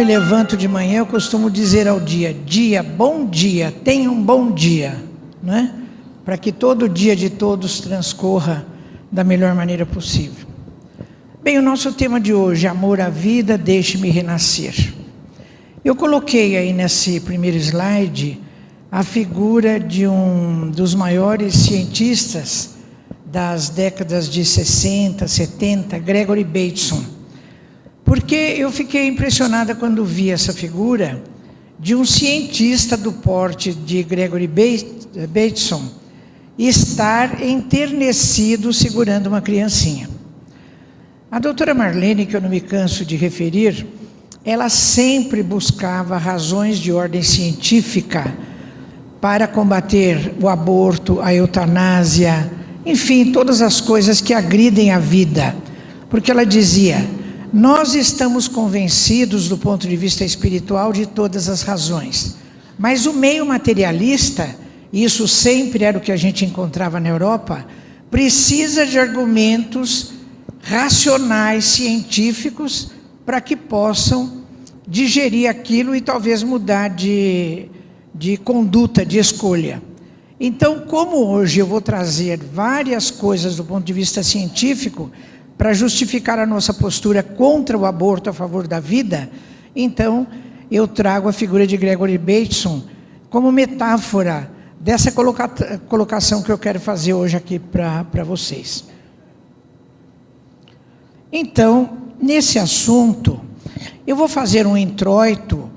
me levanto de manhã, eu costumo dizer ao dia, bom dia, tenha um bom dia, não é? Para que todo dia de todos transcorra da melhor maneira possível. Bem, o nosso tema de hoje, amor à vida, deixe-me renascer. Eu coloquei aí nesse primeiro slide a figura de um dos maiores cientistas das décadas de 60, 70, Gregory Bateson. Porque eu fiquei impressionada quando vi essa figura de um cientista do porte de Gregory Bateson estar enternecido segurando uma criancinha. A doutora Marlene, que eu não me canso de referir, ela sempre buscava razões de ordem científica para combater o aborto, a eutanásia, enfim, todas as coisas que agridem a vida. Porque ela dizia: nós estamos convencidos do ponto de vista espiritual de todas as razões, mas o meio materialista, e isso sempre era o que a gente encontrava na Europa, precisa de argumentos racionais, científicos, para que possam digerir aquilo e talvez mudar de conduta, de escolha. Então, como hoje eu vou trazer várias coisas do ponto de vista científico para justificar a nossa postura contra o aborto a favor da vida, então eu trago a figura de Gregory Bateson como metáfora dessa colocação que eu quero fazer hoje aqui para vocês. Então, nesse assunto, eu vou fazer um introito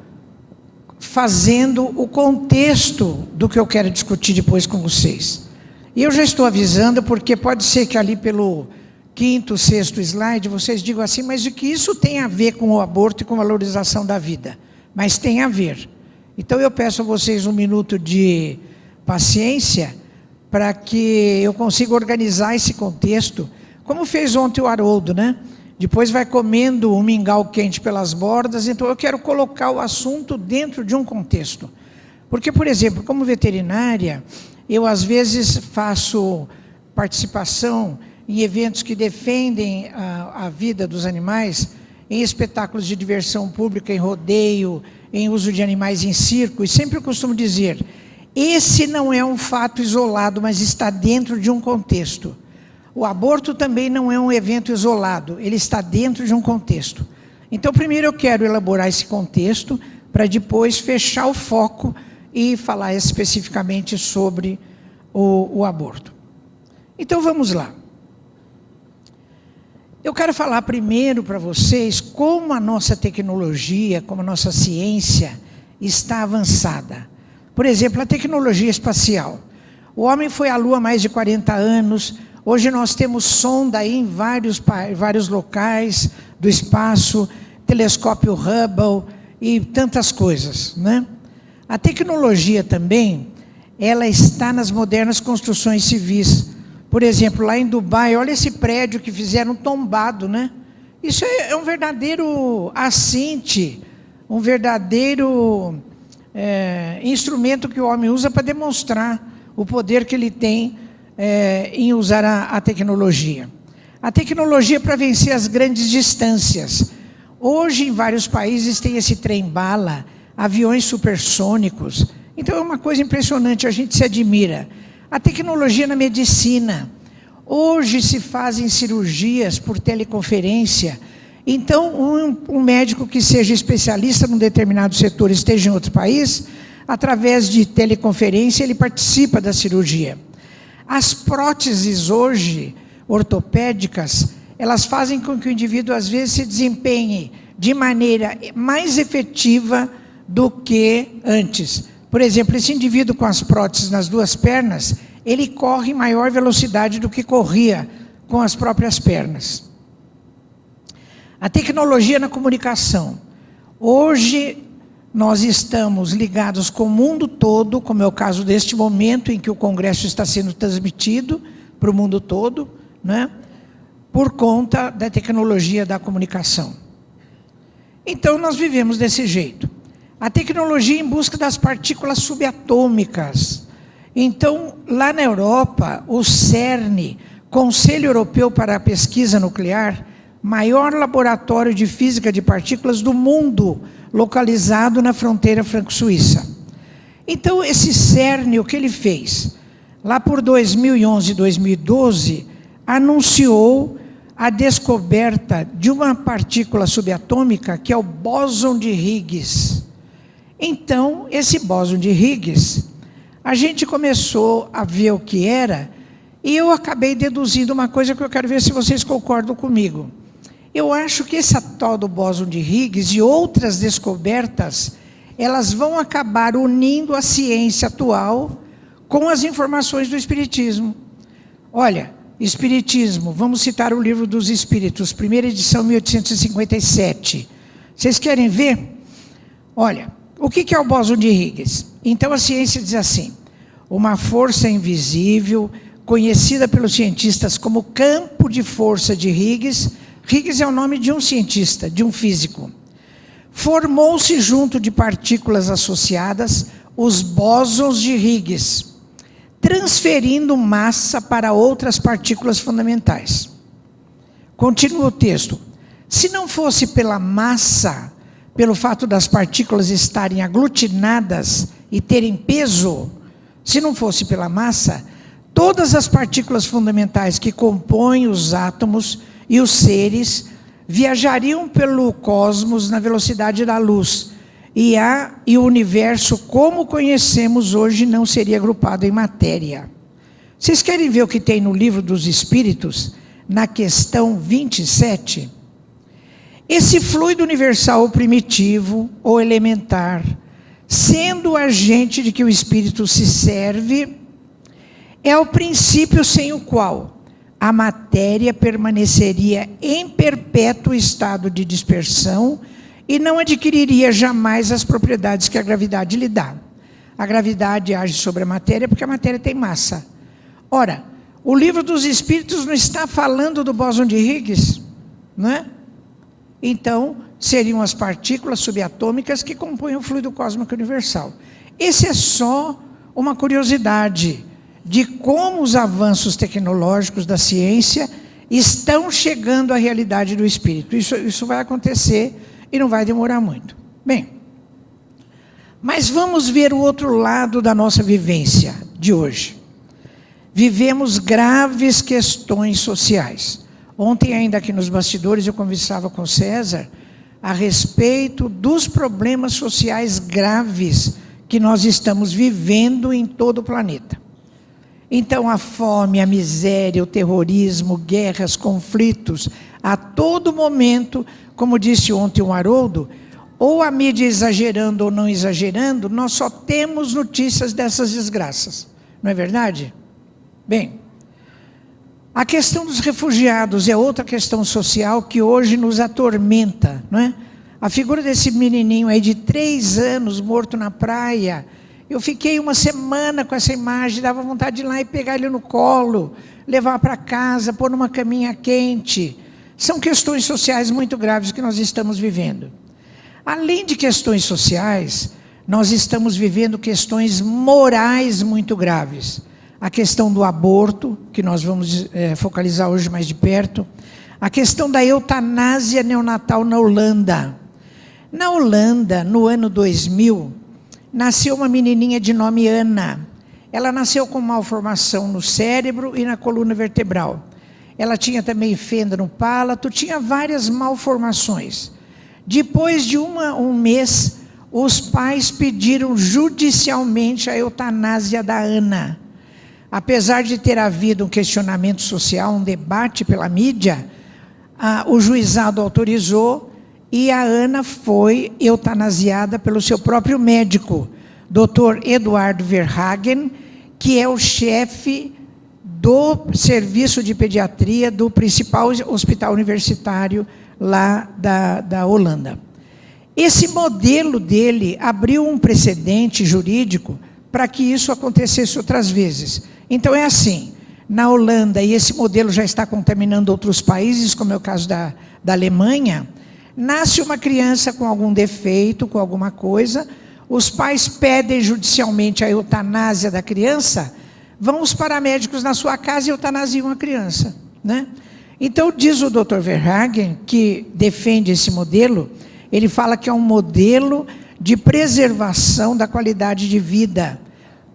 fazendo o contexto do que eu quero discutir depois com vocês. E eu já estou avisando, porque pode ser que ali pelo 5º, 6º slide vocês digam assim: mas o que isso tem a ver com o aborto e com a valorização da vida? Mas tem a ver. Então eu peço a vocês um minuto de paciência para que eu consiga organizar esse contexto, como fez ontem o Haroldo, né? Depois vai comendo um mingau quente pelas bordas. Então eu quero colocar o assunto dentro de um contexto. Porque, por exemplo, como veterinária, eu às vezes faço participação em eventos que defendem a vida dos animais, em espetáculos de diversão pública, em rodeio, em uso de animais em circo, e sempre eu costumo dizer: esse não é um fato isolado, mas está dentro de um contexto. O aborto também não é um evento isolado, ele está dentro de um contexto. Então, primeiro eu quero elaborar esse contexto, para depois fechar o foco e falar especificamente sobre o aborto. Então, vamos lá. Eu quero falar primeiro para vocês como a nossa tecnologia, como a nossa ciência está avançada. Por exemplo, a tecnologia espacial. O homem foi à Lua há mais de 40 anos, hoje nós temos sonda aí em vários locais do espaço, telescópio Hubble e tantas coisas, né? A tecnologia também, ela está nas modernas construções civis. Por exemplo, lá em Dubai, olha esse prédio que fizeram tombado, né? Isso é um verdadeiro assinte, um verdadeiro instrumento que o homem usa para demonstrar o poder que ele tem em usar a tecnologia. A tecnologia para vencer as grandes distâncias. Hoje, em vários países, tem esse trem-bala, aviões supersônicos. Então, é uma coisa impressionante, a gente se admira. A tecnologia na medicina. Hoje se fazem cirurgias por teleconferência. Então, um médico que seja especialista num determinado setor, esteja em outro país, através de teleconferência, ele participa da cirurgia. As próteses hoje, ortopédicas, elas fazem com que o indivíduo, às vezes, se desempenhe de maneira mais efetiva do que antes. Por exemplo, esse indivíduo com as próteses nas duas pernas, ele corre em maior velocidade do que corria com as próprias pernas. A tecnologia na comunicação. Hoje, nós estamos ligados com o mundo todo, como é o caso deste momento em que o Congresso está sendo transmitido para o mundo todo, né? Por conta da tecnologia da comunicação. Então, nós vivemos desse jeito. A tecnologia em busca das partículas subatômicas. Então, lá na Europa, o CERN, Conselho Europeu para a Pesquisa Nuclear, maior laboratório de física de partículas do mundo, localizado na fronteira franco-suíça. Então, esse CERN, o que ele fez? Lá por 2011, 2012, anunciou a descoberta de uma partícula subatômica, que é o bóson de Higgs. Então, esse bóson de Higgs, a gente começou a ver o que era, e eu acabei deduzindo uma coisa que eu quero ver se vocês concordam comigo. Eu acho que essa tal do bóson de Higgs e outras descobertas, elas vão acabar unindo a ciência atual com as informações do Espiritismo. Olha, Espiritismo, vamos citar o Livro dos Espíritos, primeira edição, 1857. Vocês querem ver? Olha, o que é o bóson de Higgs? Então a ciência diz assim: uma força invisível, conhecida pelos cientistas como campo de força de Higgs. Higgs é o nome de um cientista, de um físico. Formou-se junto de partículas associadas, os bósons de Higgs, transferindo massa para outras partículas fundamentais. Continua o texto. Se não fosse pela massa, pelo fato das partículas estarem aglutinadas e terem peso, se não fosse pela massa, todas as partículas fundamentais que compõem os átomos e os seres viajariam pelo cosmos na velocidade da luz, e o universo, como conhecemos hoje, não seria agrupado em matéria. Vocês querem ver o que tem no Livro dos Espíritos, na questão 27? Esse fluido universal primitivo ou elementar, sendo o agente de que o Espírito se serve, é o princípio sem o qual a matéria permaneceria em perpétuo estado de dispersão e não adquiriria jamais as propriedades que a gravidade lhe dá. A gravidade age sobre a matéria porque a matéria tem massa. Ora, o Livro dos Espíritos não está falando do bóson de Higgs, não é? Então, seriam as partículas subatômicas que compõem o fluido cósmico universal. Esse é só uma curiosidade de como os avanços tecnológicos da ciência estão chegando à realidade do espírito. Isso vai acontecer e não vai demorar muito. Bem, mas vamos ver o outro lado da nossa vivência de hoje. Vivemos graves questões sociais. Ontem, ainda aqui nos bastidores, eu conversava com César a respeito dos problemas sociais graves que nós estamos vivendo em todo o planeta. Então, a fome, a miséria, o terrorismo, guerras, conflitos, a todo momento, como disse ontem o Haroldo, ou a mídia exagerando ou não exagerando, nós só temos notícias dessas desgraças. Não é verdade? Bem, a questão dos refugiados é outra questão social que hoje nos atormenta, não é? A figura desse menininho aí de 3 anos, morto na praia. Eu fiquei uma semana com essa imagem, dava vontade de ir lá e pegar ele no colo, levar para casa, pôr numa caminha quente. São questões sociais muito graves que nós estamos vivendo. Além de questões sociais, nós estamos vivendo questões morais muito graves. A questão do aborto, que nós vamos focalizar hoje mais de perto. A questão da eutanásia neonatal na Holanda. Na Holanda, no ano 2000, nasceu uma menininha de nome Ana. Ela nasceu com malformação no cérebro e na coluna vertebral. Ela tinha também fenda no palato, tinha várias malformações. Depois de um mês, os pais pediram judicialmente a eutanásia da Ana. Apesar de ter havido um questionamento social, um debate pela mídia, o juizado autorizou e a Ana foi eutanasiada pelo seu próprio médico, Dr. Eduardo Verhagen, que é o chefe do serviço de pediatria do principal hospital universitário lá da Holanda. Esse modelo dele abriu um precedente jurídico para que isso acontecesse outras vezes. Então é assim, na Holanda, e esse modelo já está contaminando outros países, como é o caso da Alemanha, nasce uma criança com algum defeito, com alguma coisa, os pais pedem judicialmente a eutanásia da criança, vão os paramédicos na sua casa e eutanasiam a criança, né? Então, diz o Dr. Verhagen, que defende esse modelo, ele fala que é um modelo de preservação da qualidade de vida,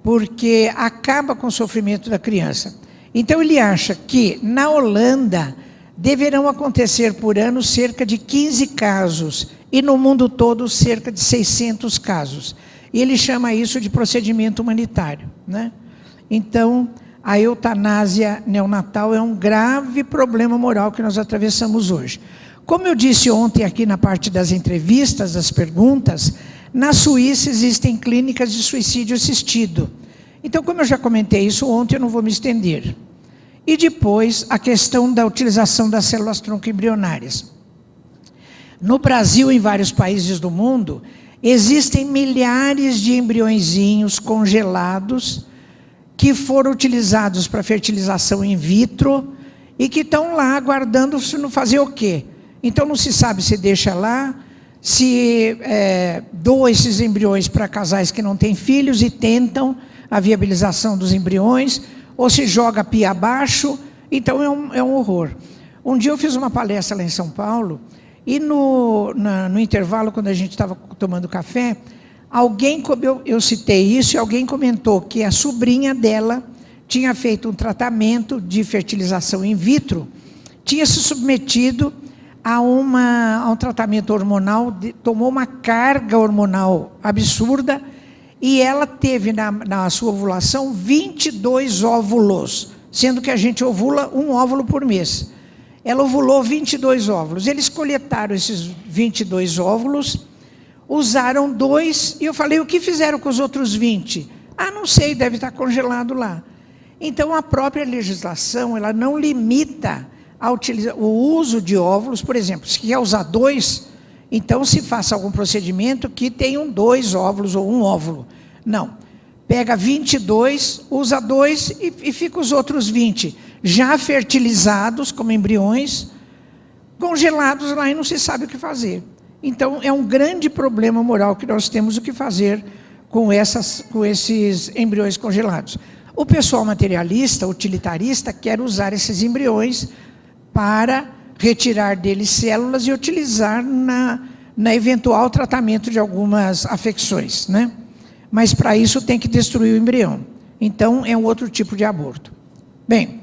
porque acaba com o sofrimento da criança. Então, ele acha que, na Holanda, deverão acontecer por ano cerca de 15 casos, e no mundo todo cerca de 600 casos. E ele chama isso de procedimento humanitário, né? Então, a eutanásia neonatal é um grave problema moral que nós atravessamos hoje. Como eu disse ontem aqui na parte das entrevistas, das perguntas, na Suíça existem clínicas de suicídio assistido. Então, como eu já comentei isso ontem, eu não vou me estender. E depois, a questão da utilização das células tronco embrionárias. No Brasil e em vários países do mundo, existem milhares de embriõezinhos congelados que foram utilizados para fertilização in vitro e que estão lá aguardando fazer o quê? Então não se sabe se deixa lá, se doa esses embriões para casais que não têm filhos e tentam a viabilização dos embriões, ou se joga a pia abaixo. Então é um horror. Um dia eu fiz uma palestra lá em São Paulo e no intervalo, quando a gente estava tomando café, eu citei isso e alguém comentou que a sobrinha dela tinha feito um tratamento de fertilização in vitro, tinha se submetido a um tratamento hormonal, tomou uma carga hormonal absurda e ela teve na sua ovulação 22 óvulos, sendo que a gente ovula um óvulo por mês. Ela ovulou 22 óvulos. Eles coletaram esses 22 óvulos, usaram 2, e eu falei, o que fizeram com os outros 20? Ah, não sei, deve estar congelado lá. Então, a própria legislação, ela não limita o uso de óvulos. Por exemplo, se quer usar 2, então se faça algum procedimento que tenham 2 óvulos ou 1 óvulo. Não, pega 22, usa 2 e fica os outros 20, já fertilizados como embriões, congelados lá e não se sabe o que fazer. Então, é um grande problema moral que nós temos o que fazer com esses embriões congelados. O pessoal materialista, utilitarista, quer usar esses embriões para retirar deles células e utilizar na eventual tratamento de algumas afecções, né? Mas para isso tem que destruir o embrião. Então, é um outro tipo de aborto. Bem,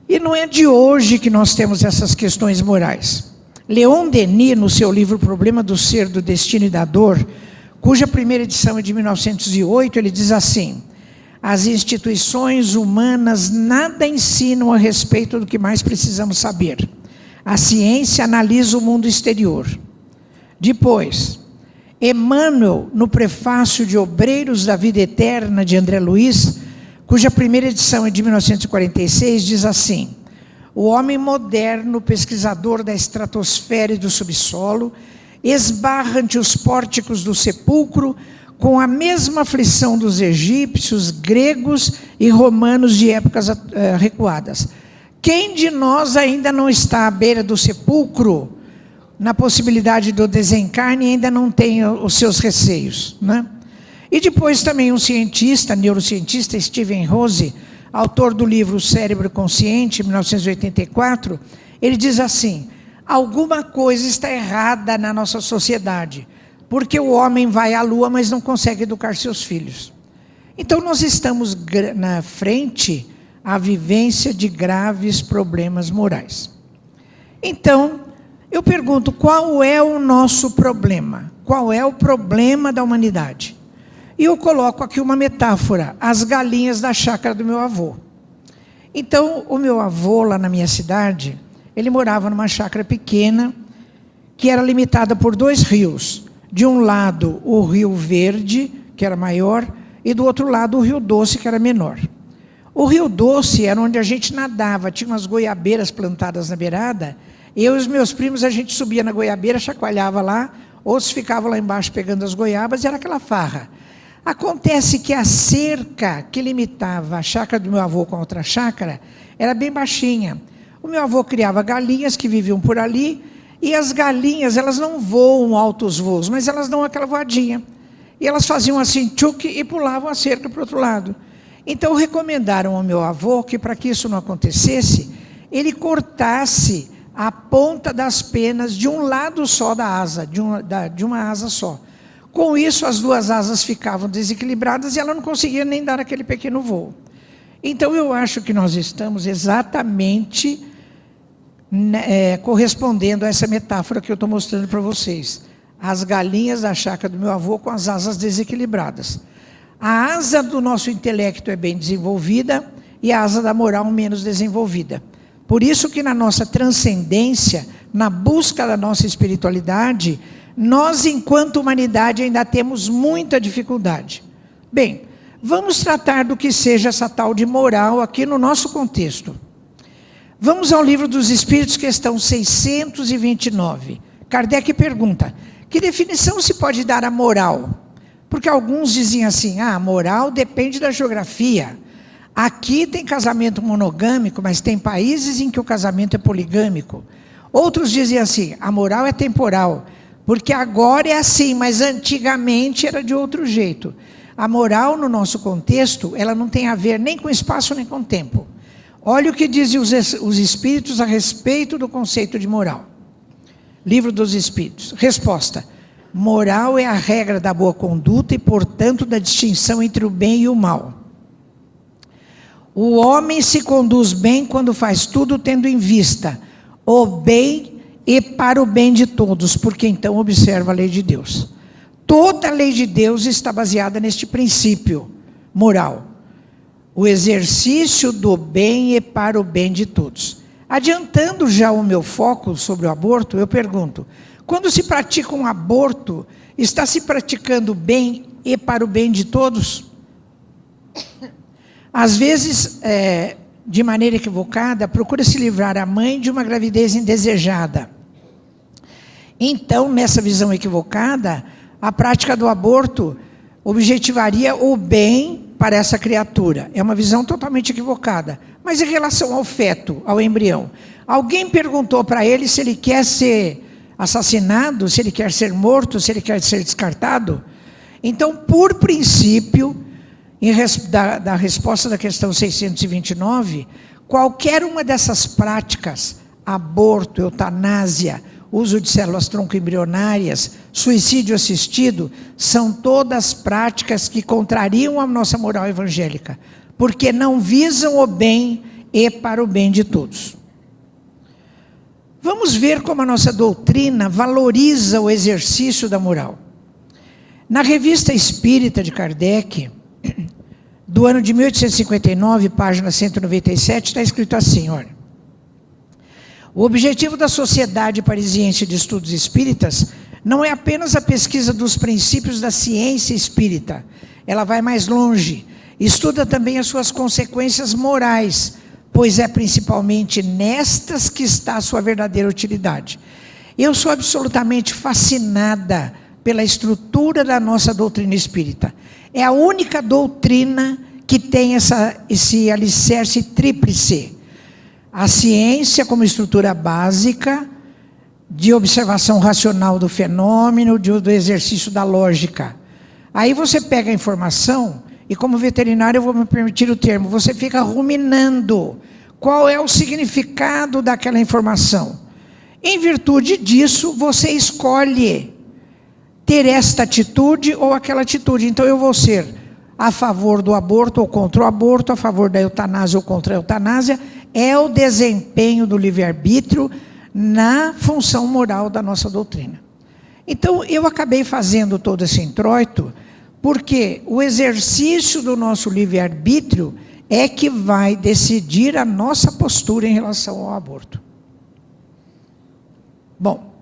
e não é de hoje que nós temos essas questões morais. Leon Denis, no seu livro Problema do Ser, do Destino e da Dor, cuja primeira edição é de 1908, ele diz assim: as instituições humanas nada ensinam a respeito do que mais precisamos saber. A ciência analisa o mundo exterior. Depois, Emmanuel, no prefácio de Obreiros da Vida Eterna, de André Luiz, cuja primeira edição é de 1946, diz assim: o homem moderno, pesquisador da estratosfera e do subsolo, esbarra ante os pórticos do sepulcro com a mesma aflição dos egípcios, gregos e romanos de épocas recuadas. Quem de nós ainda não está à beira do sepulcro, na possibilidade do desencarne, e ainda não tem os seus receios, né? E depois também um cientista, neurocientista, Steven Rose, autor do livro Cérebro Consciente, 1984, ele diz assim: alguma coisa está errada na nossa sociedade, porque o homem vai à lua, mas não consegue educar seus filhos. Então nós estamos na frente à vivência de graves problemas morais. Então, eu pergunto, qual é o nosso problema? Qual é o problema da humanidade? E eu coloco aqui uma metáfora: as galinhas da chácara do meu avô. Então, o meu avô, lá na minha cidade, ele morava numa chácara pequena, que era limitada por 2 rios. De um lado, o Rio Verde, que era maior, e do outro lado, o Rio Doce, que era menor. O Rio Doce era onde a gente nadava, tinha umas goiabeiras plantadas na beirada. Eu e os meus primos, a gente subia na goiabeira, chacoalhava lá, outros ficavam lá embaixo pegando as goiabas, e era aquela farra. Acontece que a cerca que limitava a chácara do meu avô com a outra chácara era bem baixinha. O meu avô criava galinhas que viviam por ali, e as galinhas, elas não voam altos voos, mas elas dão aquela voadinha. E elas faziam assim, tchuc, e pulavam a cerca para o outro lado. Então recomendaram ao meu avô que, para que isso não acontecesse, ele cortasse a ponta das penas de um lado só da asa, de uma asa só. Com isso, as duas asas ficavam desequilibradas e ela não conseguia nem dar aquele pequeno voo. Então, eu acho que nós estamos exatamente correspondendo a essa metáfora que eu estou mostrando para vocês. As galinhas da chácara do meu avô com as asas desequilibradas. A asa do nosso intelecto é bem desenvolvida e a asa da moral menos desenvolvida. Por isso que na nossa transcendência, na busca da nossa espiritualidade, nós, enquanto humanidade, ainda temos muita dificuldade. Bem, vamos tratar do que seja essa tal de moral aqui no nosso contexto. Vamos ao Livro dos Espíritos, questão 629. Kardec pergunta, que definição se pode dar à moral? Porque alguns diziam assim, a moral depende da geografia. Aqui tem casamento monogâmico, mas tem países em que o casamento é poligâmico. Outros diziam assim, a moral é temporal, porque agora é assim, mas antigamente era de outro jeito. A moral, no nosso contexto, ela não tem a ver nem com espaço nem com tempo. Olha o que dizem os Espíritos a respeito do conceito de moral. Livro dos Espíritos. Resposta. Moral é a regra da boa conduta e, portanto, da distinção entre o bem e o mal. O homem se conduz bem quando faz tudo tendo em vista o bem e para o bem de todos, porque então observa a lei de Deus. Toda a lei de Deus está baseada neste princípio moral. O exercício do bem e para o bem de todos. Adiantando já o meu foco sobre o aborto, eu pergunto, quando se pratica um aborto, está se praticando bem e para o bem de todos? Às vezes, de maneira equivocada, procura se livrar a mãe de uma gravidez indesejada. Então, nessa visão equivocada, a prática do aborto objetivaria o bem para essa criatura. É uma visão totalmente equivocada. Mas em relação ao feto, ao embrião, alguém perguntou para ele se ele quer ser assassinado, se ele quer ser morto, se ele quer ser descartado? Então, por princípio, da resposta da questão 629, qualquer uma dessas práticas, aborto, eutanásia, uso de células tronco embrionárias, suicídio assistido, são todas práticas que contrariam a nossa moral evangélica, porque não visam o bem e para o bem de todos. Vamos ver como a nossa doutrina valoriza o exercício da moral. Na Revista Espírita de Kardec, do ano de 1859, página 197, está escrito assim, olha. O objetivo da Sociedade Parisiense de Estudos Espíritas não é apenas a pesquisa dos princípios da ciência espírita. Ela vai mais longe. Estuda também as suas consequências morais, pois é principalmente nestas que está a sua verdadeira utilidade. Eu sou absolutamente fascinada pela estrutura da nossa doutrina espírita. É a única doutrina que tem esse alicerce tríplice. A ciência como estrutura básica de observação racional do fenômeno, do exercício da lógica. Aí você pega a informação e, como veterinário, eu vou me permitir o termo, você fica ruminando qual é o significado daquela informação. Em virtude disso, você escolhe ter esta atitude ou aquela atitude. Então, eu vou ser a favor do aborto ou contra o aborto, a favor da eutanásia ou contra a eutanásia. É o desempenho do livre-arbítrio na função moral da nossa doutrina. Então, eu acabei fazendo todo esse introito, porque o exercício do nosso livre-arbítrio é que vai decidir a nossa postura em relação ao aborto. Bom,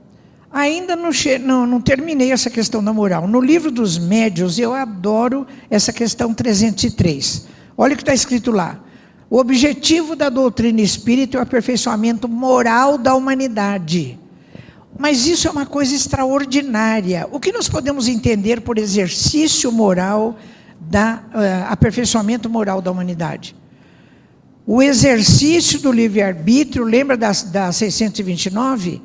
ainda não terminei essa questão da moral. No Livro dos Médiuns, eu adoro essa questão 303. Olha o que está escrito lá. O objetivo da doutrina espírita é o aperfeiçoamento moral da humanidade. Mas isso é uma coisa extraordinária. O que nós podemos entender por exercício moral, aperfeiçoamento moral da humanidade? O exercício do livre-arbítrio, lembra da 629?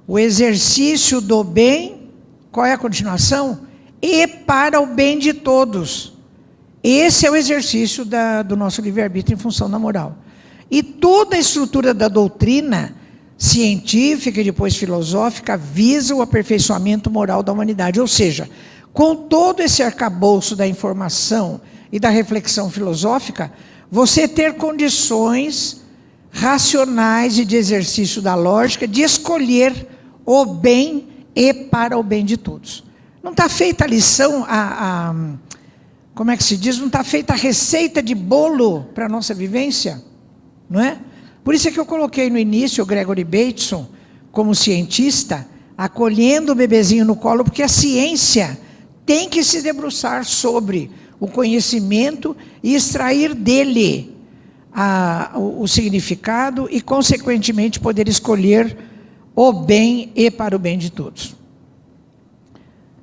O exercício do bem, qual é a continuação? E para o bem de todos. Esse é o exercício do nosso livre-arbítrio em função da moral. E toda a estrutura da doutrina científica e depois filosófica visa o aperfeiçoamento moral da humanidade. Ou seja, com todo esse arcabouço da informação e da reflexão filosófica, você ter condições racionais e de exercício da lógica de escolher o bem e para o bem de todos. Não está feita a lição, como é que se diz? Não está feita a receita de bolo para a nossa vivência? Não é? Por isso é que eu coloquei no início o Gregory Bateson como cientista, acolhendo o bebezinho no colo, porque a ciência tem que se debruçar sobre o conhecimento e extrair dele o significado e, consequentemente, poder escolher o bem e para o bem de todos.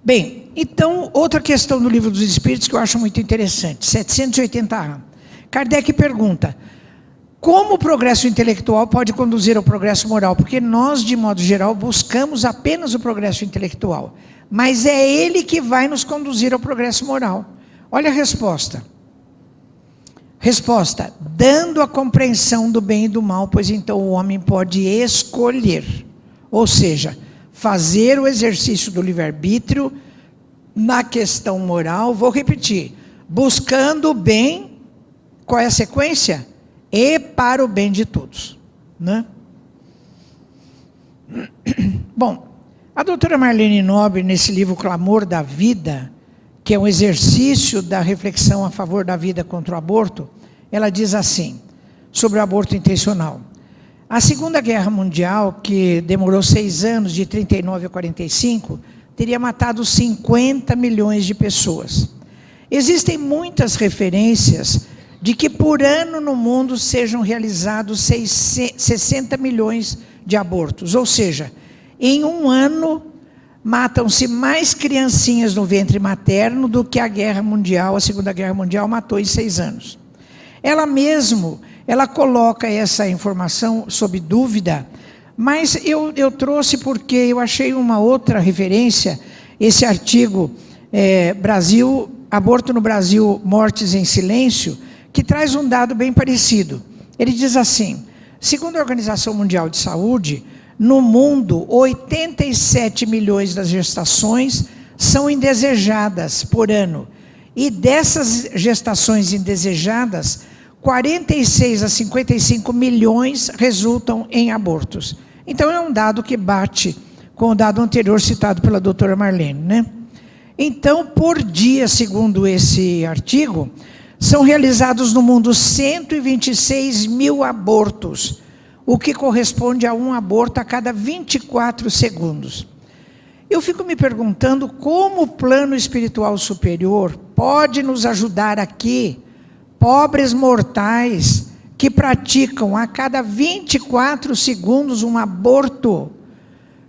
Bem, então, outra questão do Livro dos Espíritos que eu acho muito interessante, 780A. Kardec pergunta: como o progresso intelectual pode conduzir ao progresso moral? Porque nós, de modo geral, buscamos apenas o progresso intelectual, mas é ele que vai nos conduzir ao progresso moral. Olha a resposta. Resposta: dando a compreensão do bem e do mal, pois então o homem pode escolher. Ou seja, fazer o exercício do livre-arbítrio na questão moral. Vou repetir: buscando o bem, qual é a sequência? E para o bem de todos, né? Bom, a doutora Marlene Nobre, nesse livro Clamor da Vida, que é um exercício da reflexão a favor da vida contra o aborto, ela diz assim, sobre o aborto intencional: a Segunda Guerra Mundial, que demorou 6 anos, de 39 a 45, teria matado 50 milhões de pessoas. Existem muitas referências de que por ano no mundo sejam realizados 60 milhões de abortos. Ou seja, em um ano matam-se mais criancinhas no ventre materno do que a Segunda Guerra Mundial matou em 6 anos. Ela coloca essa informação sob dúvida, mas eu trouxe porque eu achei uma outra referência, esse artigo, Aborto no Brasil, Mortes em Silêncio, que traz um dado bem parecido. Ele diz assim: segundo a Organização Mundial de Saúde, no mundo, 87 milhões das gestações são indesejadas por ano. E dessas gestações indesejadas, 46 a 55 milhões resultam em abortos. Então é um dado que bate com o dado anterior citado pela doutora Marlene, né? Então, por dia, segundo esse artigo, são realizados no mundo 126 mil abortos, o que corresponde a um aborto a cada 24 segundos. Eu fico me perguntando como o plano espiritual superior pode nos ajudar aqui, pobres mortais, que praticam a cada 24 segundos um aborto.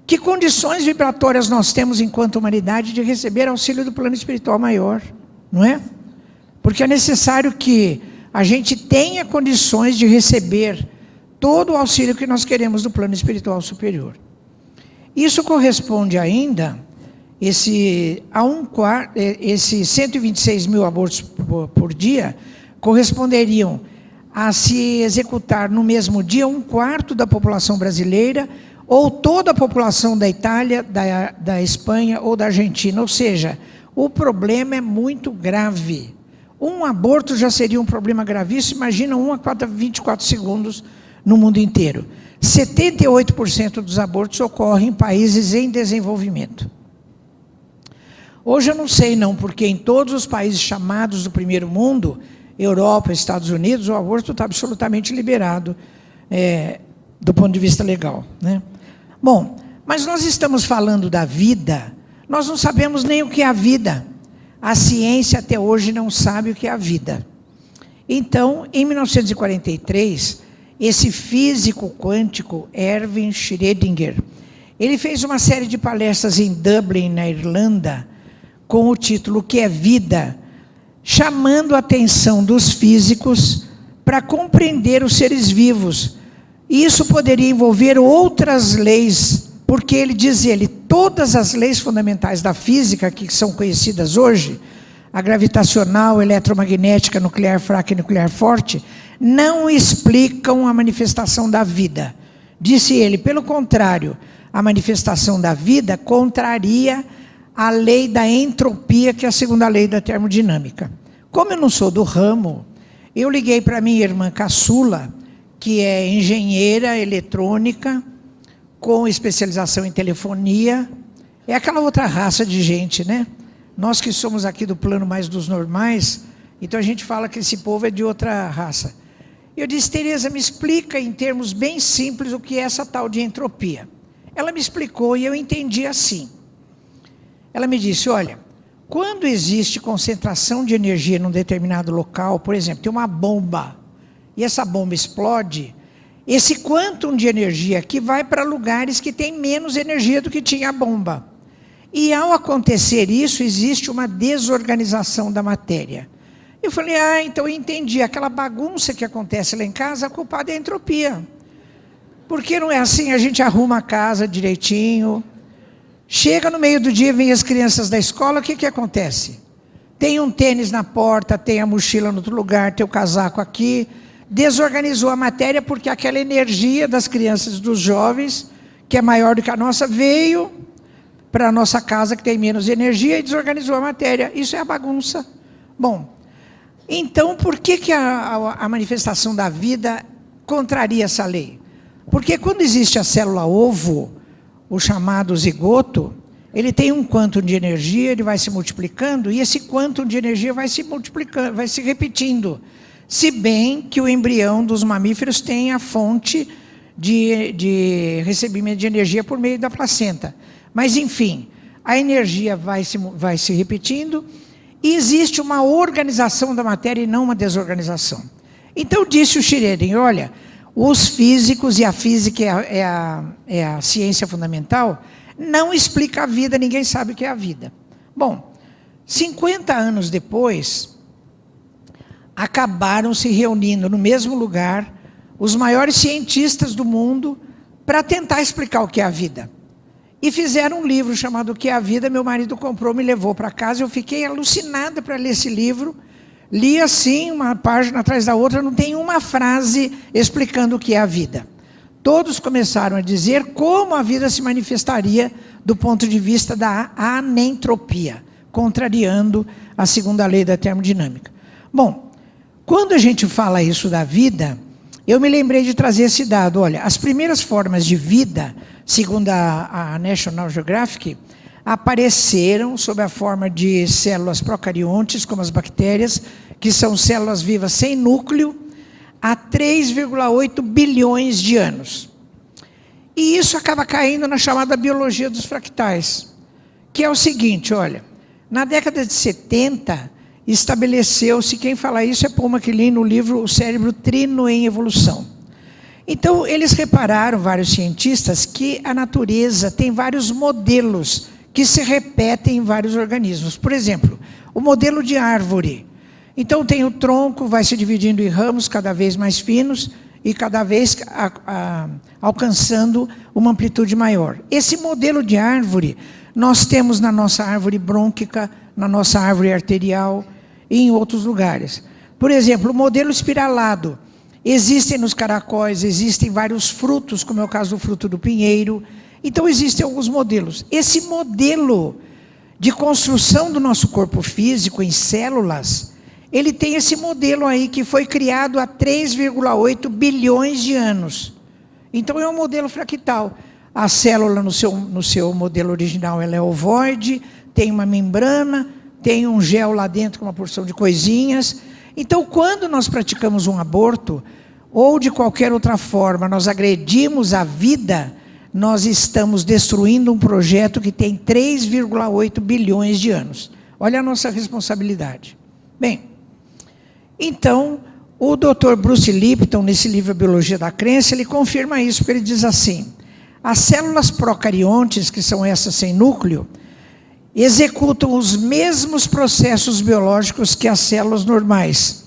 Que condições vibratórias nós temos enquanto humanidade de receber auxílio do plano espiritual maior, não é? Porque é necessário que a gente tenha condições de receber todo o auxílio que nós queremos do plano espiritual superior. Isso corresponde ainda, esses 126 mil abortos por dia, corresponderiam a se executar no mesmo dia 1/4 da população brasileira, ou toda a população da Itália, da Espanha ou da Argentina. Ou seja, o problema é muito grave. Um aborto já seria um problema gravíssimo, imagina 1 a cada 24 segundos no mundo inteiro. 78% dos abortos ocorrem em países em desenvolvimento. Hoje eu não sei não, porque em todos os países chamados do primeiro mundo, Europa, Estados Unidos, o aborto está absolutamente liberado do ponto de vista legal, né? Bom, mas nós estamos falando da vida, nós não sabemos nem o que é a vida. A ciência até hoje não sabe o que é a vida. Então, em 1943, esse físico quântico, Erwin Schrödinger, ele fez uma série de palestras em Dublin, na Irlanda, com o título O que é Vida?, chamando a atenção dos físicos para compreender os seres vivos. E isso poderia envolver outras leis, porque todas as leis fundamentais da física, que são conhecidas hoje, a gravitacional, eletromagnética, nuclear fraca e nuclear forte, não explicam a manifestação da vida. Disse ele, pelo contrário, a manifestação da vida contraria a lei da entropia, que é a segunda lei da termodinâmica. Como eu não sou do ramo, eu liguei para minha irmã caçula, que é engenheira eletrônica, com especialização em telefonia. É aquela outra raça de gente, né? Nós que somos aqui do plano mais dos normais, então a gente fala que esse povo é de outra raça. Eu disse, Tereza, me explica em termos bem simples o que é essa tal de entropia. Ela me explicou e eu entendi assim. Ela me disse, olha, quando existe concentração de energia num determinado local, por exemplo, tem uma bomba, e essa bomba explode, esse quantum de energia aqui vai para lugares que tem menos energia do que tinha a bomba. E ao acontecer isso, existe uma desorganização da matéria. Eu falei, então eu entendi, aquela bagunça que acontece lá em casa, a culpada é a entropia. Porque não é assim, a gente arruma a casa direitinho, chega no meio do dia, vem as crianças da escola, o que acontece? Tem um tênis na porta, tem a mochila no outro lugar, tem o casaco aqui, desorganizou a matéria porque aquela energia das crianças, dos jovens, que é maior do que a nossa, veio para a nossa casa que tem menos energia e desorganizou a matéria. Isso é a bagunça. Bom, então por que a manifestação da vida contraria essa lei? Porque quando existe a célula ovo, o chamado zigoto, ele tem um quantum de energia, ele vai se multiplicando, e esse quantum de energia vai se multiplicando, vai se repetindo. Se bem que o embrião dos mamíferos tem a fonte de recebimento de energia por meio da placenta. Mas, enfim, a energia vai se repetindo e existe uma organização da matéria e não uma desorganização. Então, disse o Schrödinger, olha, os físicos, e a física é a ciência fundamental, não explica a vida, ninguém sabe o que é a vida. Bom, 50 anos depois, acabaram se reunindo no mesmo lugar os maiores cientistas do mundo para tentar explicar o que é a vida. E fizeram um livro chamado O que é a Vida, meu marido comprou, me levou para casa, eu fiquei alucinada para ler esse livro, li assim, uma página atrás da outra, não tem uma frase explicando o que é a vida. Todos começaram a dizer como a vida se manifestaria do ponto de vista da anentropia, contrariando a segunda lei da termodinâmica. Bom, quando a gente fala isso da vida, eu me lembrei de trazer esse dado. Olha, as primeiras formas de vida, segundo a National Geographic, apareceram sob a forma de células procariontes, como as bactérias, que são células vivas sem núcleo, há 3,8 bilhões de anos. E isso acaba caindo na chamada biologia dos fractais, que é o seguinte, olha, na década de 70, estabeleceu-se, quem fala isso é Paul MacLean, no livro O Cérebro Trino em Evolução. Então, eles repararam, vários cientistas, que a natureza tem vários modelos que se repetem em vários organismos. Por exemplo, o modelo de árvore. Então, tem o tronco, vai se dividindo em ramos cada vez mais finos e cada vez alcançando uma amplitude maior. Esse modelo de árvore, nós temos na nossa árvore brônquica, na nossa árvore arterial e em outros lugares. Por exemplo, o modelo espiralado. Existem nos caracóis, existem vários frutos, como é o caso do fruto do pinheiro. Então, existem alguns modelos. Esse modelo de construção do nosso corpo físico em células, ele tem esse modelo aí que foi criado há 3,8 bilhões de anos. Então, é um modelo fractal. A célula, no seu modelo original, ela é ovoide, tem uma membrana, tem um gel lá dentro com uma porção de coisinhas. Então, quando nós praticamos um aborto, ou de qualquer outra forma, nós agredimos a vida, nós estamos destruindo um projeto que tem 3,8 bilhões de anos. Olha a nossa responsabilidade. Bem, então, o Dr. Bruce Lipton, nesse livro A Biologia da Crença, ele confirma isso, porque ele diz assim, as células procariontes, que são essas sem núcleo, executam os mesmos processos biológicos que as células normais.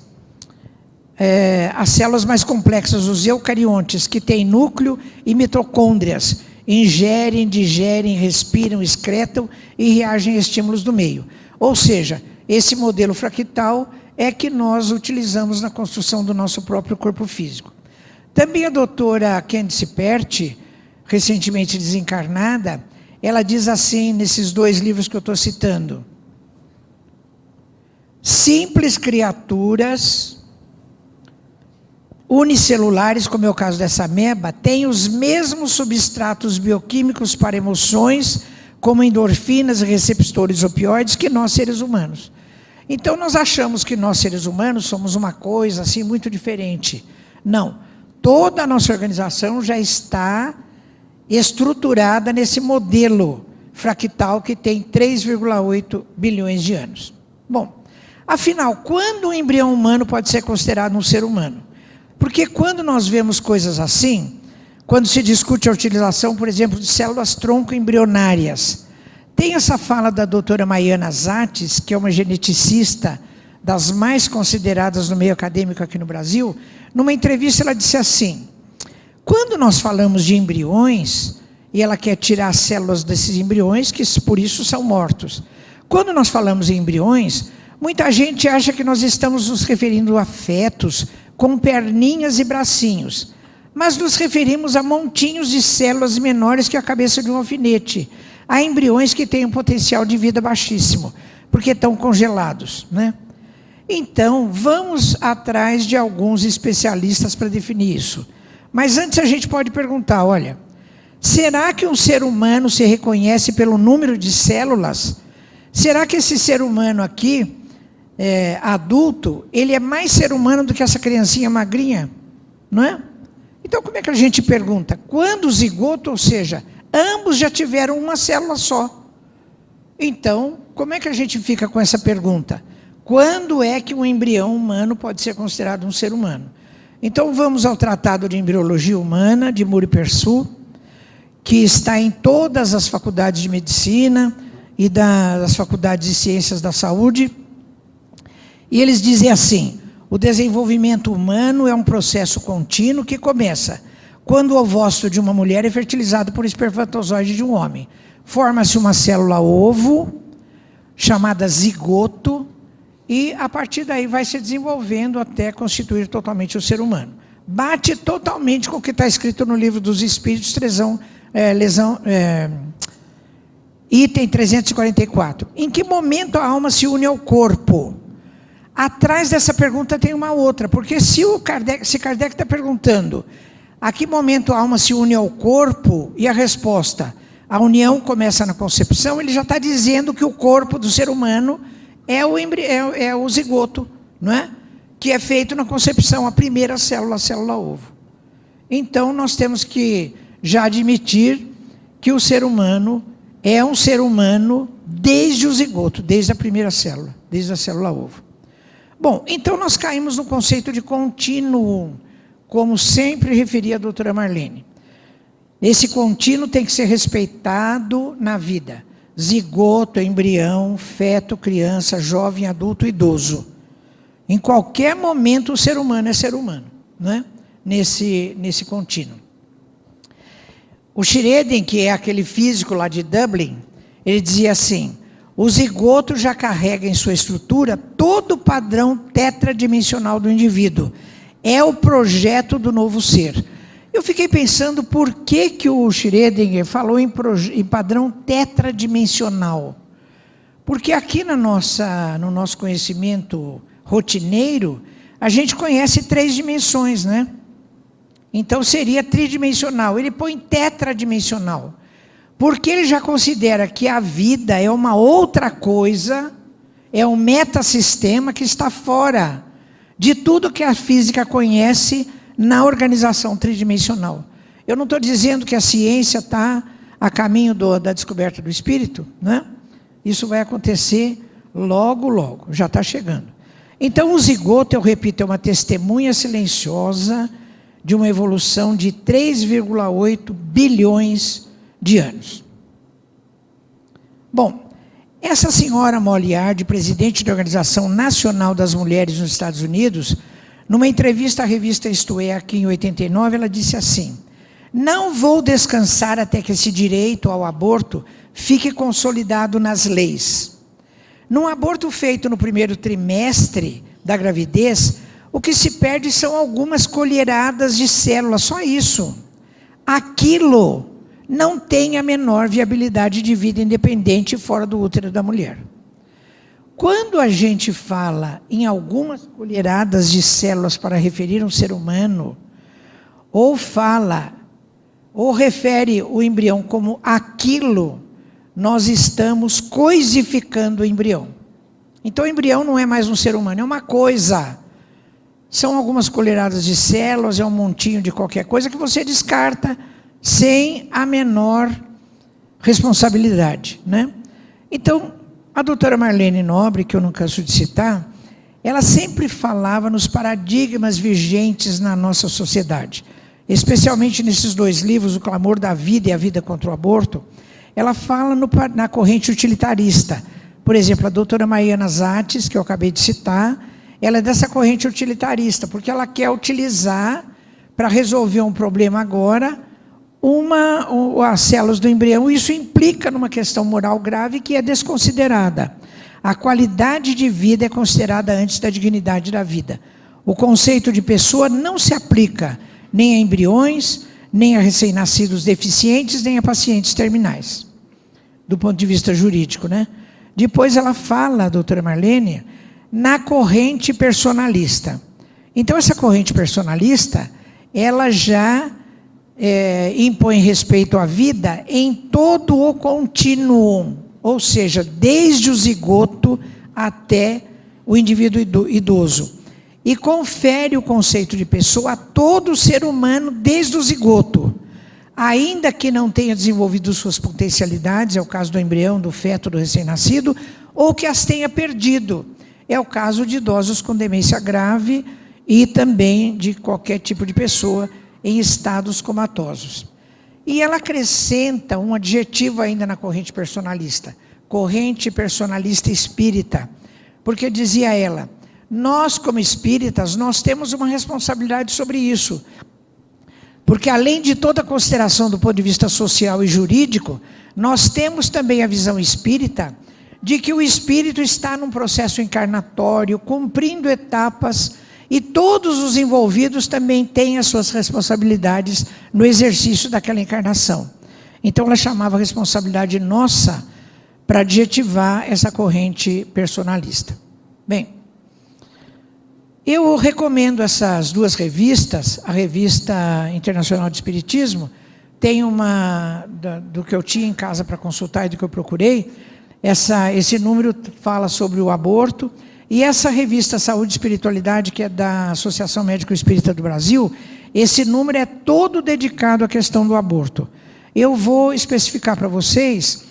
As células mais complexas, os eucariontes, que têm núcleo e mitocôndrias, ingerem, digerem, respiram, excretam e reagem a estímulos do meio. Ou seja, esse modelo fractal é que nós utilizamos na construção do nosso próprio corpo físico. Também a doutora Candice Pert, recentemente desencarnada, ela diz assim, nesses 2 livros que eu estou citando: simples criaturas unicelulares, como é o caso dessa ameba, têm os mesmos substratos bioquímicos para emoções, como endorfinas e receptores opioides, que nós, seres humanos. Então, nós achamos que nós, seres humanos, somos uma coisa assim muito diferente. Não. Toda a nossa organização já está estruturada nesse modelo fractal que tem 3,8 bilhões de anos. Bom, afinal, quando o embrião humano pode ser considerado um ser humano? Porque quando nós vemos coisas assim, quando se discute a utilização, por exemplo, de células tronco embrionárias, tem essa fala da doutora Maiana Zates, que é uma geneticista das mais consideradas no meio acadêmico aqui no Brasil. Numa entrevista ela disse assim: quando nós falamos de embriões, e ela quer tirar as células desses embriões, que por isso são mortos. Quando nós falamos em embriões, muita gente acha que nós estamos nos referindo a fetos com perninhas e bracinhos, mas nos referimos a montinhos de células menores que a cabeça de um alfinete. Há embriões que têm um potencial de vida baixíssimo, porque estão congelados, né? Então, vamos atrás de alguns especialistas para definir isso. Mas antes a gente pode perguntar, olha, será que um ser humano se reconhece pelo número de células? Será que esse ser humano aqui, adulto, ele é mais ser humano do que essa criancinha magrinha? Não é? Então, como é que a gente pergunta? Quando o zigoto, ou seja, ambos já tiveram uma célula só. Então, como é que a gente fica com essa pergunta? Quando é que um embrião humano pode ser considerado um ser humano? Então, vamos ao Tratado de Embriologia Humana, de Muriperçu, que está em todas as faculdades de medicina e das faculdades de ciências da saúde. E eles dizem assim: o desenvolvimento humano é um processo contínuo que começa quando o ovócito de uma mulher é fertilizado por espermatozoide de um homem. Forma-se uma célula ovo, chamada zigoto, e a partir daí vai se desenvolvendo até constituir totalmente o ser humano. Bate totalmente com o que está escrito no Livro dos Espíritos, item 344. Em que momento a alma se une ao corpo? Atrás dessa pergunta tem uma outra, porque se Kardec está perguntando a que momento a alma se une ao corpo, e a resposta, a união começa na concepção, ele já está dizendo que o corpo do ser humano é o zigoto, não é? Que é feito na concepção, a primeira célula, a célula ovo. Então, nós temos que já admitir que o ser humano é um ser humano desde o zigoto, desde a primeira célula, desde a célula ovo. Bom, então nós caímos no conceito de contínuo, como sempre referia a doutora Marlene. Esse contínuo tem que ser respeitado na vida. Zigoto, embrião, feto, criança, jovem, adulto, idoso. Em qualquer momento o ser humano é ser humano, não é? Nesse contínuo. O Schrödinger, que é aquele físico lá de Dublin, ele dizia assim: o zigoto já carrega em sua estrutura todo o padrão tetradimensional do indivíduo. É o projeto do novo ser. Eu fiquei pensando por que o Schrödinger falou em padrão tetradimensional. Porque aqui no nosso conhecimento rotineiro, a gente conhece 3 dimensões, né? Então seria tridimensional. Ele põe tetradimensional. Porque ele já considera que a vida é uma outra coisa, é um metassistema que está fora de tudo que a física conhece na organização tridimensional. Eu não estou dizendo que a ciência está a caminho da descoberta do espírito, né? Isso vai acontecer logo, logo, já está chegando. Então o zigoto, eu repito, é uma testemunha silenciosa de uma evolução de 3,8 bilhões de anos. Bom, essa senhora Molly Hard, presidente da Organização Nacional das Mulheres nos Estados Unidos, numa entrevista à revista Isto É, aqui em 89, ela disse assim: não vou descansar até que esse direito ao aborto fique consolidado nas leis. Num aborto feito no primeiro trimestre da gravidez, o que se perde são algumas colheradas de células, só isso. Aquilo não tem a menor viabilidade de vida independente fora do útero da mulher. Quando a gente fala em algumas colheradas de células para referir um ser humano, ou refere o embrião como aquilo, nós estamos coisificando o embrião. Então o embrião não é mais um ser humano, é uma coisa. São algumas colheradas de células, é um montinho de qualquer coisa que você descarta sem a menor responsabilidade, né? Então, a doutora Marlene Nobre, que eu não canso de citar, ela sempre falava nos paradigmas vigentes na nossa sociedade, especialmente nesses dois livros, O Clamor da Vida e A Vida contra o Aborto. Ela fala na corrente utilitarista. Por exemplo, a doutora Mariana Zates, que eu acabei de citar, ela é dessa corrente utilitarista, porque ela quer utilizar, para resolver um problema agora, as células do embrião. Isso implica numa questão moral grave que é desconsiderada. A qualidade de vida é considerada antes da dignidade da vida. O conceito de pessoa não se aplica nem a embriões, nem a recém-nascidos deficientes, nem a pacientes terminais, do ponto de vista jurídico, né? Depois ela fala, a doutora Marlene, na corrente personalista. Então, essa corrente personalista, ela já impõe respeito à vida em todo o contínuo, ou seja, desde o zigoto até o indivíduo idoso. E confere o conceito de pessoa a todo ser humano desde o zigoto, ainda que não tenha desenvolvido suas potencialidades, é o caso do embrião, do feto, do recém-nascido, ou que as tenha perdido. É o caso de idosos com demência grave e também de qualquer tipo de pessoa em estados comatosos. E ela acrescenta um adjetivo ainda na corrente personalista espírita, porque dizia ela, nós como espíritas, nós temos uma responsabilidade sobre isso, porque além de toda a consideração do ponto de vista social e jurídico, nós temos também a visão espírita de que o espírito está num processo encarnatório, cumprindo etapas, e todos os envolvidos também têm as suas responsabilidades no exercício daquela encarnação. Então ela chamava a responsabilidade nossa para adjetivar essa corrente personalista. Bem, eu recomendo essas duas revistas, a Revista Internacional de Espiritismo, tem do que eu tinha em casa para consultar e do que eu procurei, esse número fala sobre o aborto, e essa revista Saúde e Espiritualidade, que é da Associação Médico Espírita do Brasil, esse número é todo dedicado à questão do aborto. Eu vou especificar para vocês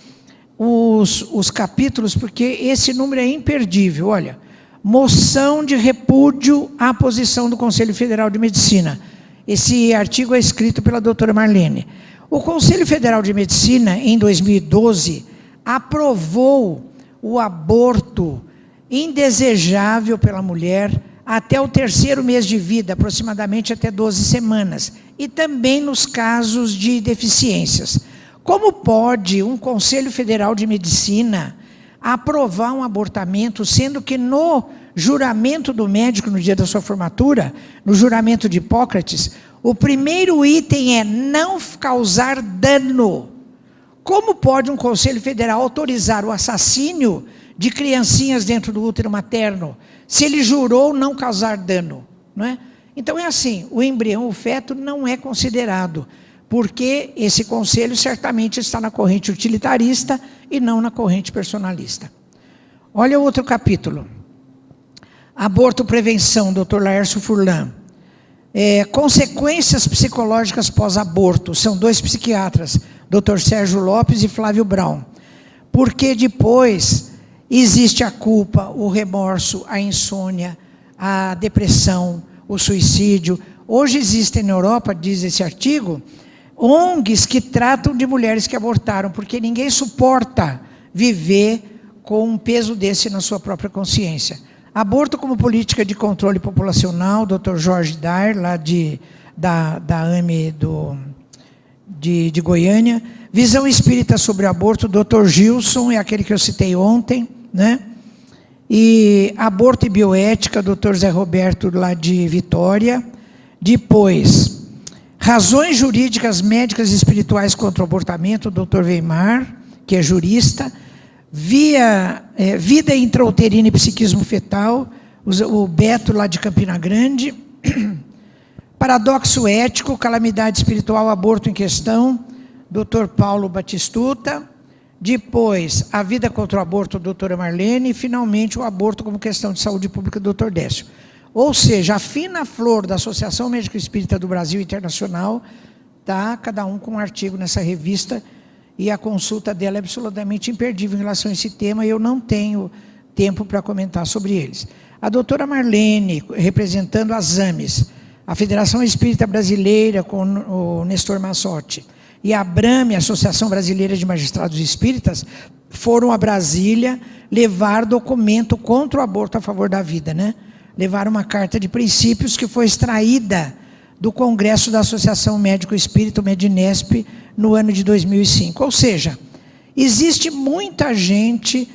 os capítulos, porque esse número é imperdível. Olha, moção de repúdio à posição do Conselho Federal de Medicina. Esse artigo é escrito pela doutora Marlene. O Conselho Federal de Medicina, em 2012, aprovou o aborto indesejável pela mulher até o 3º mês de vida, aproximadamente até 12 semanas, e também nos casos de deficiências. Como pode um Conselho Federal de Medicina aprovar um abortamento, sendo que no juramento do médico, no dia da sua formatura, no juramento de Hipócrates, o primeiro item é não causar dano? Como pode um Conselho Federal autorizar o assassínio de criancinhas dentro do útero materno, se ele jurou não causar dano, não é? Então é assim, o embrião, o feto não é considerado, porque esse conselho certamente está na corrente utilitarista e não na corrente personalista. Olha o outro capítulo. Aborto prevenção, Dr. Laércio Furlan. Consequências psicológicas pós-aborto, são 2 psiquiatras, Dr. Sérgio Lopes e Flávio Brown. Porque depois existe a culpa, o remorso, a insônia, a depressão, o suicídio. Hoje existem na Europa, diz esse artigo, ONGs que tratam de mulheres que abortaram, porque ninguém suporta viver com um peso desse na sua própria consciência. Aborto como política de controle populacional, Dr. Jorge Dair, lá da AME de Goiânia. Visão espírita sobre o aborto, Dr. Gilson, é aquele que eu citei ontem, né? E aborto e bioética, doutor Zé Roberto, lá de Vitória. Depois, razões jurídicas, médicas e espirituais contra o abortamento, doutor Weimar, que é jurista. Vida intrauterina e psiquismo fetal, o Beto, lá de Campina Grande. Paradoxo ético, calamidade espiritual, aborto em questão, doutor Paulo Batistuta. Depois, a vida contra o aborto, doutora Marlene. E, finalmente, o aborto como questão de saúde pública, doutor Décio. Ou seja, a fina flor da Associação Médico Espírita do Brasil Internacional, tá, cada um com um artigo nessa revista, e a consulta dela é absolutamente imperdível em relação a esse tema, e eu não tenho tempo para comentar sobre eles. A doutora Marlene, representando a ASAMES, a Federação Espírita Brasileira, com o Nestor Massotti, e a ABRAME, Associação Brasileira de Magistrados Espíritas, foram a Brasília levar documento contra o aborto a favor da vida, né? Levaram uma carta de princípios que foi extraída do Congresso da Associação Médico Espírita, o Medinesp, no ano de 2005. Ou seja, existe muita gente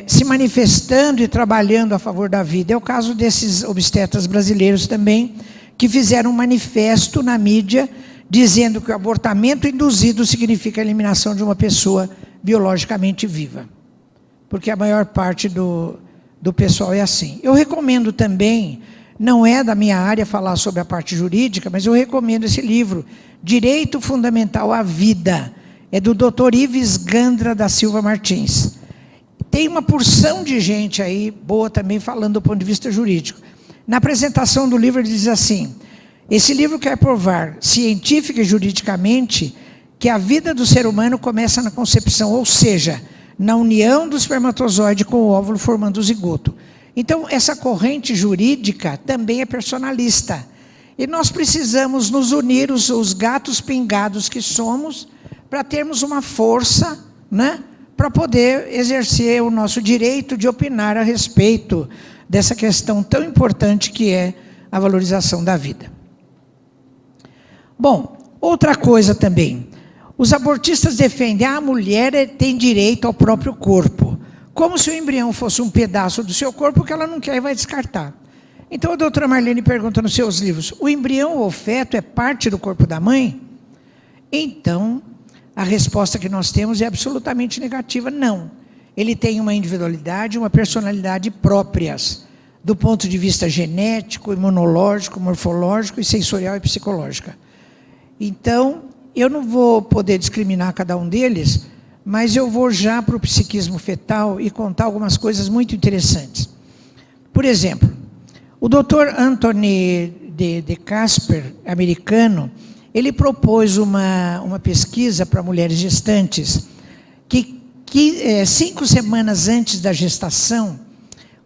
se manifestando e trabalhando a favor da vida. É o caso desses obstetras brasileiros também, que fizeram um manifesto na mídia, dizendo que o abortamento induzido significa a eliminação de uma pessoa biologicamente viva. Porque a maior parte do pessoal é assim. Eu recomendo também, não é da minha área falar sobre a parte jurídica, mas eu recomendo esse livro, Direito Fundamental à Vida, é do Dr. Ives Gandra da Silva Martins. Tem uma porção de gente aí, boa também, falando do ponto de vista jurídico. Na apresentação do livro ele diz assim: esse livro quer provar, científica e juridicamente, que a vida do ser humano começa na concepção, ou seja, na união do espermatozoide com o óvulo formando o zigoto. Então, essa corrente jurídica também é personalista. E nós precisamos nos unir, os gatos pingados que somos, para termos uma força, né, para poder exercer o nosso direito de opinar a respeito dessa questão tão importante que é a valorização da vida. Bom, outra coisa também. Os abortistas defendem que a mulher tem direito ao próprio corpo, como se o embrião fosse um pedaço do seu corpo que ela não quer e vai descartar. Então a doutora Marlene pergunta nos seus livros: o embrião ou feto é parte do corpo da mãe? Então, a resposta que nós temos é absolutamente negativa: não. Ele tem uma individualidade, uma personalidade próprias, do ponto de vista genético, imunológico, morfológico e sensorial e psicológica. Então, eu não vou poder discriminar cada um deles, mas eu vou já para o psiquismo fetal e contar algumas coisas muito interessantes. Por exemplo, o Dr. Anthony de Casper, americano, ele propôs uma pesquisa para mulheres gestantes que 5 semanas antes da gestação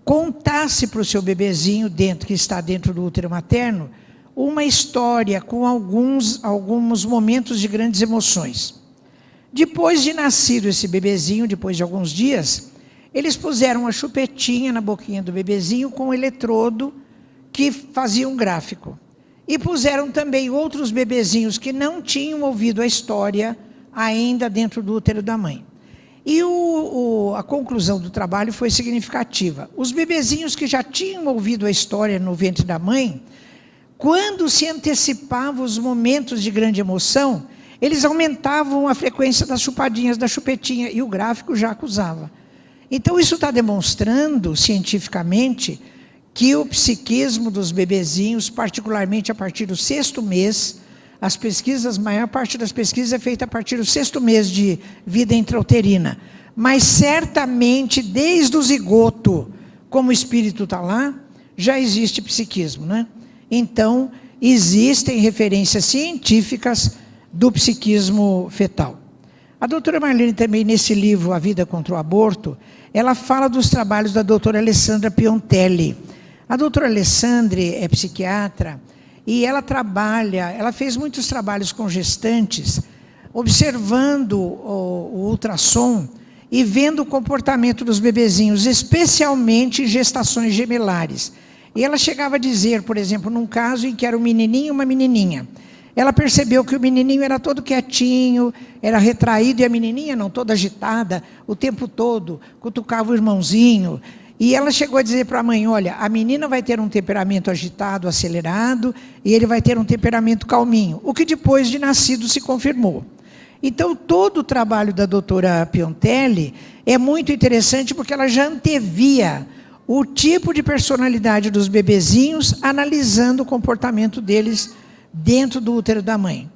contasse para o seu bebezinho que está dentro do útero materno uma história com alguns momentos de grandes emoções. Depois de nascido esse bebezinho, depois de alguns dias, eles puseram uma chupetinha na boquinha do bebezinho com um eletrodo que fazia um gráfico. E puseram também outros bebezinhos que não tinham ouvido a história ainda dentro do útero da mãe. E a conclusão do trabalho foi significativa. Os bebezinhos que já tinham ouvido a história no ventre da mãe, quando se antecipavam os momentos de grande emoção, eles aumentavam a frequência das chupadinhas da chupetinha, e o gráfico já acusava. Então, isso está demonstrando, cientificamente, que o psiquismo dos bebezinhos, particularmente a partir do 6º mês, a maior parte das pesquisas é feita a partir do 6º mês de vida intrauterina, mas certamente, desde o zigoto, como o espírito está lá, já existe psiquismo, né? Então, existem referências científicas do psiquismo fetal. A doutora Marlene também, nesse livro, A Vida contra o Aborto, ela fala dos trabalhos da doutora Alessandra Piontelli. A doutora Alessandra é psiquiatra e ela fez muitos trabalhos com gestantes, observando o ultrassom e vendo o comportamento dos bebezinhos, especialmente em gestações gemelares. E ela chegava a dizer, por exemplo, num caso em que era um menininho e uma menininha, ela percebeu que o menininho era todo quietinho, era retraído, e a menininha não, toda agitada, o tempo todo, cutucava o irmãozinho. E ela chegou a dizer para a mãe, olha, a menina vai ter um temperamento agitado, acelerado, e ele vai ter um temperamento calminho, o que depois de nascido se confirmou. Então, todo o trabalho da doutora Piontelli é muito interessante porque ela já antevia o tipo de personalidade dos bebezinhos, analisando o comportamento deles dentro do útero da mãe.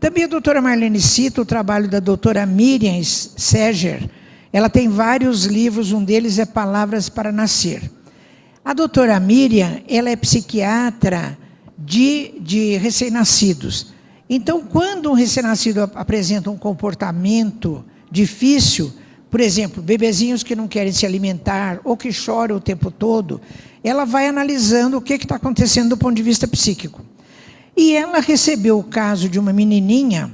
Também a doutora Marlene cita o trabalho da doutora Miriam Seger. Ela tem vários livros, um deles é Palavras para Nascer. A doutora Miriam, ela é psiquiatra de recém-nascidos. Então, quando um recém-nascido apresenta um comportamento difícil, por exemplo, bebezinhos que não querem se alimentar ou que choram o tempo todo, ela vai analisando o que está acontecendo do ponto de vista psíquico. E ela recebeu o caso de uma menininha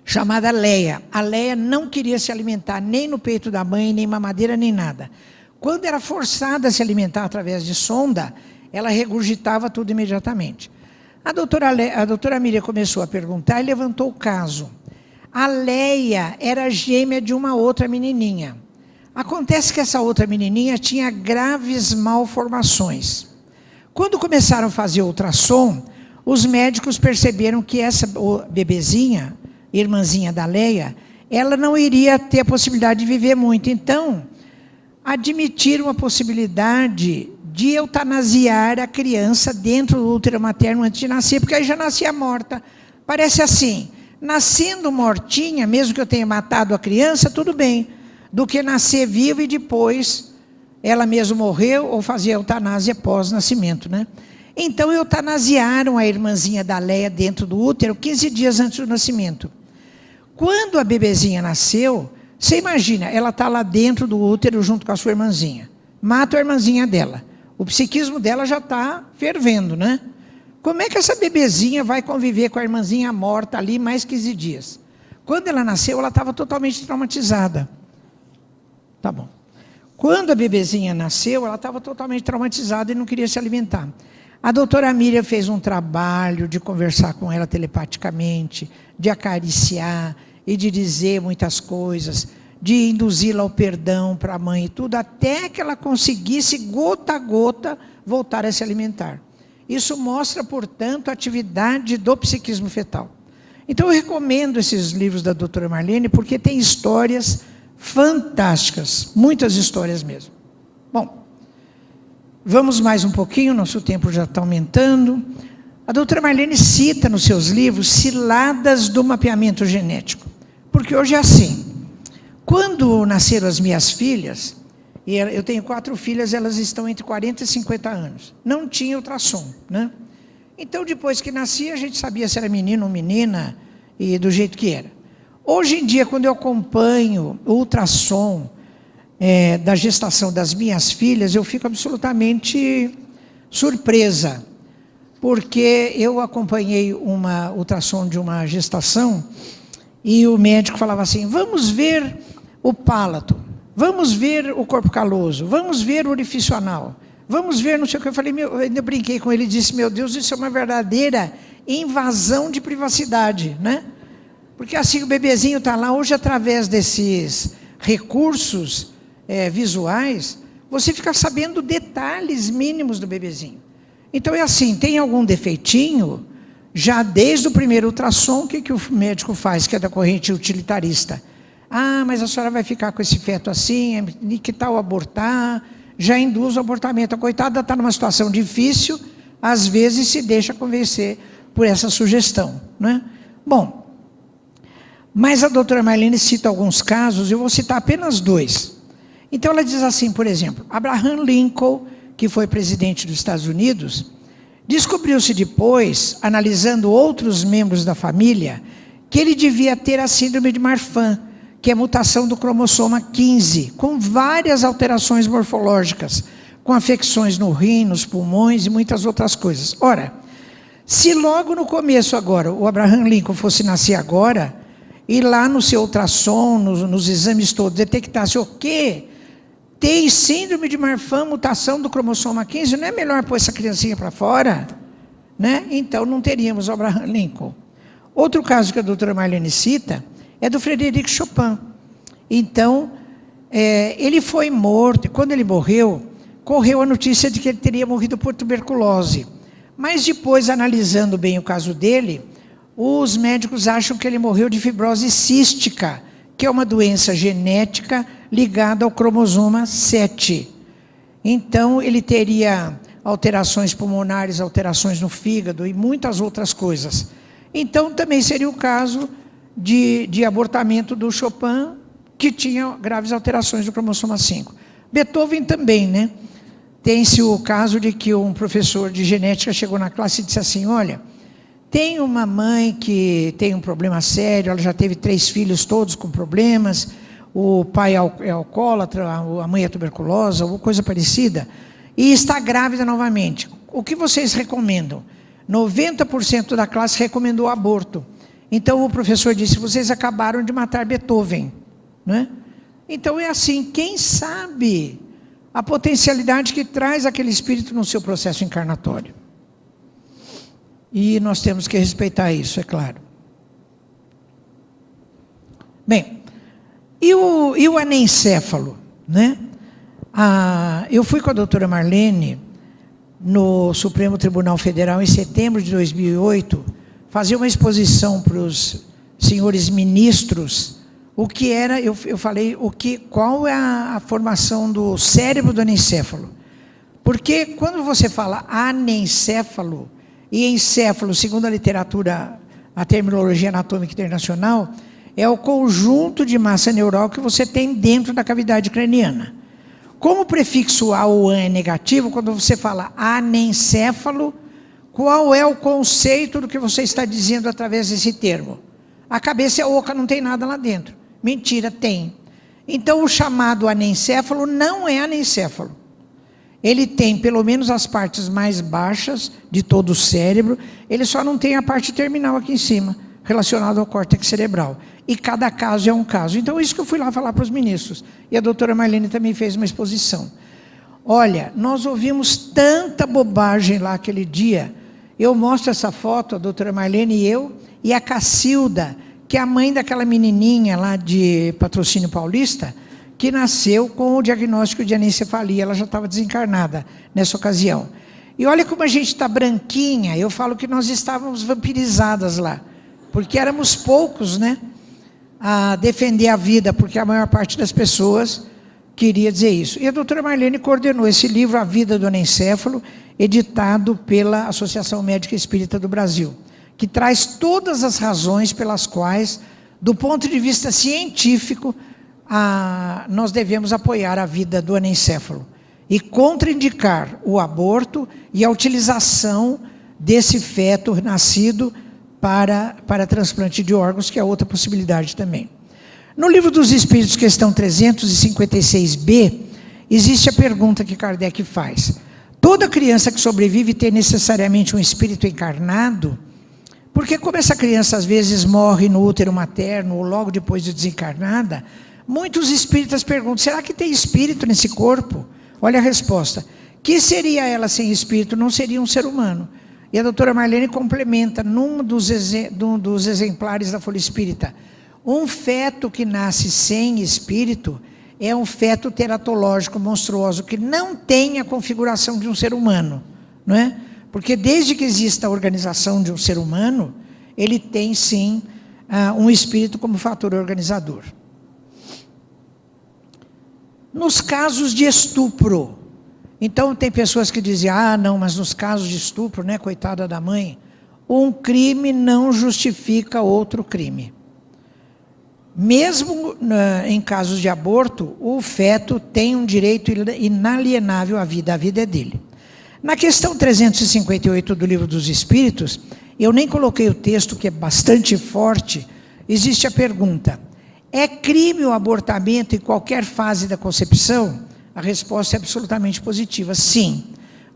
chamada Leia. A Leia não queria se alimentar nem no peito da mãe, nem mamadeira, nem nada. Quando era forçada a se alimentar através de sonda, ela regurgitava tudo imediatamente. A doutora Miriam começou a perguntar e levantou o caso. A Leia era gêmea de uma outra menininha. Acontece que essa outra menininha tinha graves malformações. Quando começaram a fazer ultrassom, os médicos perceberam que essa bebezinha, irmãzinha da Leia, ela não iria ter a possibilidade de viver muito. Então, admitiram a possibilidade de eutanasiar a criança dentro do útero materno antes de nascer, porque aí já nascia morta. Parece assim, nascendo mortinha, mesmo que eu tenha matado a criança, tudo bem, do que nascer viva e depois ela mesma morreu ou fazer eutanásia pós-nascimento, né? Então, eutanasiaram a irmãzinha da Leia dentro do útero 15 dias antes do nascimento. Quando a bebezinha nasceu, você imagina, ela está lá dentro do útero junto com a sua irmãzinha. Mata a irmãzinha dela. O psiquismo dela já está fervendo, né? Como é que essa bebezinha vai conviver com a irmãzinha morta ali mais 15 dias? Quando ela nasceu, ela estava totalmente traumatizada. Tá bom. Quando a bebezinha nasceu, ela estava totalmente traumatizada e não queria se alimentar. A doutora Miriam fez um trabalho de conversar com ela telepaticamente, de acariciar e de dizer muitas coisas, de induzi-la ao perdão para a mãe e tudo, até que ela conseguisse, gota a gota, voltar a se alimentar. Isso mostra, portanto, a atividade do psiquismo fetal. Então, eu recomendo esses livros da doutora Marlene, porque tem histórias fantásticas, muitas histórias mesmo. Bom, vamos mais um pouquinho, nosso tempo já está aumentando. A doutora Marlene cita nos seus livros ciladas do mapeamento genético, porque hoje é assim. Quando nasceram as minhas filhas, e eu tenho 4 filhas, elas estão entre 40 e 50 anos, não tinha ultrassom, né? Então, depois que nascia, a gente sabia se era menino ou menina, e do jeito que era. Hoje em dia, quando eu acompanho o ultrassom da gestação das minhas filhas, eu fico absolutamente surpresa, porque eu acompanhei uma ultrassom de uma gestação, e o médico falava assim, vamos ver o palato, vamos ver o corpo caloso, vamos ver o orifício anal, vamos ver não sei o que. Eu falei, eu ainda brinquei com ele e disse, meu Deus, isso é uma verdadeira invasão de privacidade, né? Porque assim o bebezinho está lá, hoje através desses recursos visuais, você fica sabendo detalhes mínimos do bebezinho. Então é assim, tem algum defeitinho, já desde o primeiro ultrassom, o que o médico faz, que é da corrente utilitarista? Ah, mas a senhora vai ficar com esse feto assim, que tal abortar? Já induz o abortamento. A coitada está numa situação difícil, às vezes se deixa convencer por essa sugestão, né? Bom, mas a doutora Marlene cita alguns casos, eu vou citar apenas 2. Então ela diz assim, por exemplo, Abraham Lincoln, que foi presidente dos Estados Unidos, descobriu-se depois, analisando outros membros da família, que ele devia ter a síndrome de Marfan, que é a mutação do cromossoma 15, com várias alterações morfológicas, com afecções no rim, nos pulmões e muitas outras coisas. Ora, se logo no começo agora, o Abraham Lincoln fosse nascer agora, e lá no seu ultrassom, nos exames todos, detectasse o quê? Tem síndrome de Marfan, mutação do cromossoma 15, não é melhor pôr essa criancinha para fora? Né? Então não teríamos o Abraham Lincoln. Outro caso que a doutora Marlene cita é do Frederic Chopin. Então, ele foi morto, e quando ele morreu, correu a notícia de que ele teria morrido por tuberculose. Mas depois, analisando bem o caso dele, os médicos acham que ele morreu de fibrose cística, que é uma doença genética ligada ao cromosoma 7. Então, ele teria alterações pulmonares, alterações no fígado e muitas outras coisas. Então, também seria o caso de abortamento do Chopin, que tinha graves alterações do cromosoma 5. Beethoven também, né? Tem-se o caso de que um professor de genética chegou na classe e disse assim: olha, tem uma mãe que tem um problema sério, ela já teve 3 filhos, todos com problemas, o pai é alcoólatra, a mãe é tuberculosa, ou coisa parecida, e está grávida novamente. O que vocês recomendam? 90% da classe recomendou aborto. Então o professor disse: vocês acabaram de matar Beethoven. Né? Então é assim, quem sabe a potencialidade que traz aquele espírito no seu processo encarnatório. E nós temos que respeitar isso, é claro. Bem, e o anencéfalo? Né? Eu fui com a doutora Marlene no Supremo Tribunal Federal em setembro de 2008, fazer uma exposição para os senhores ministros. O que era, eu falei, qual é a formação do cérebro do anencéfalo? Porque quando você fala anencéfalo, e encéfalo, segundo a literatura, a terminologia anatômica internacional, é o conjunto de massa neural que você tem dentro da cavidade craniana. Como o prefixo A ou AN é negativo, quando você fala anencéfalo, qual é o conceito do que você está dizendo através desse termo? A cabeça é oca, não tem nada lá dentro. Mentira, tem. Então, o chamado anencéfalo não é anencéfalo. Ele tem pelo menos as partes mais baixas de todo o cérebro, ele só não tem a parte terminal aqui em cima, relacionada ao córtex cerebral. E cada caso é um caso. Então, isso que eu fui lá falar para os ministros. E a doutora Marlene também fez uma exposição. Olha, nós ouvimos tanta bobagem lá aquele dia. Eu mostro essa foto, a doutora Marlene e eu, e a Cacilda, que é a mãe daquela menininha lá de Patrocínio Paulista, que nasceu com o diagnóstico de anencefalia. Ela já estava desencarnada nessa ocasião. E olha como a gente está branquinha. Eu falo que nós estávamos vampirizadas lá, porque éramos poucos, né, a defender a vida, porque a maior parte das pessoas queria dizer isso. E a doutora Marlene coordenou esse livro, A Vida do Anencéfalo, editado pela Associação Médica Espírita do Brasil, que traz todas as razões pelas quais, do ponto de vista científico, nós devemos apoiar a vida do anencéfalo e contraindicar o aborto e a utilização desse feto nascido para transplante de órgãos, que é outra possibilidade também. No Livro dos Espíritos, questão 356b, existe a pergunta que Kardec faz: toda criança que sobrevive tem necessariamente um espírito encarnado? Porque como essa criança às vezes morre no útero materno ou logo depois de desencarnada, muitos espíritas perguntam: será que tem espírito nesse corpo? Olha a resposta: que seria ela sem espírito? Não seria um ser humano. E a doutora Marlene complementa num dos exemplares da Folha Espírita: um feto que nasce sem espírito é um feto teratológico monstruoso, que não tem a configuração de um ser humano, não é? Porque desde que exista a organização de um ser humano, ele tem sim um espírito como fator organizador. Nos casos de estupro, então tem pessoas que dizem: não, mas nos casos de estupro, né, coitada da mãe, um crime não justifica outro crime. Mesmo em casos de aborto, o feto tem um direito inalienável à vida, a vida é dele. Na questão 358 do Livro dos Espíritos, eu nem coloquei o texto, que é bastante forte, existe a pergunta: é crime o abortamento em qualquer fase da concepção? A resposta é absolutamente positiva: sim,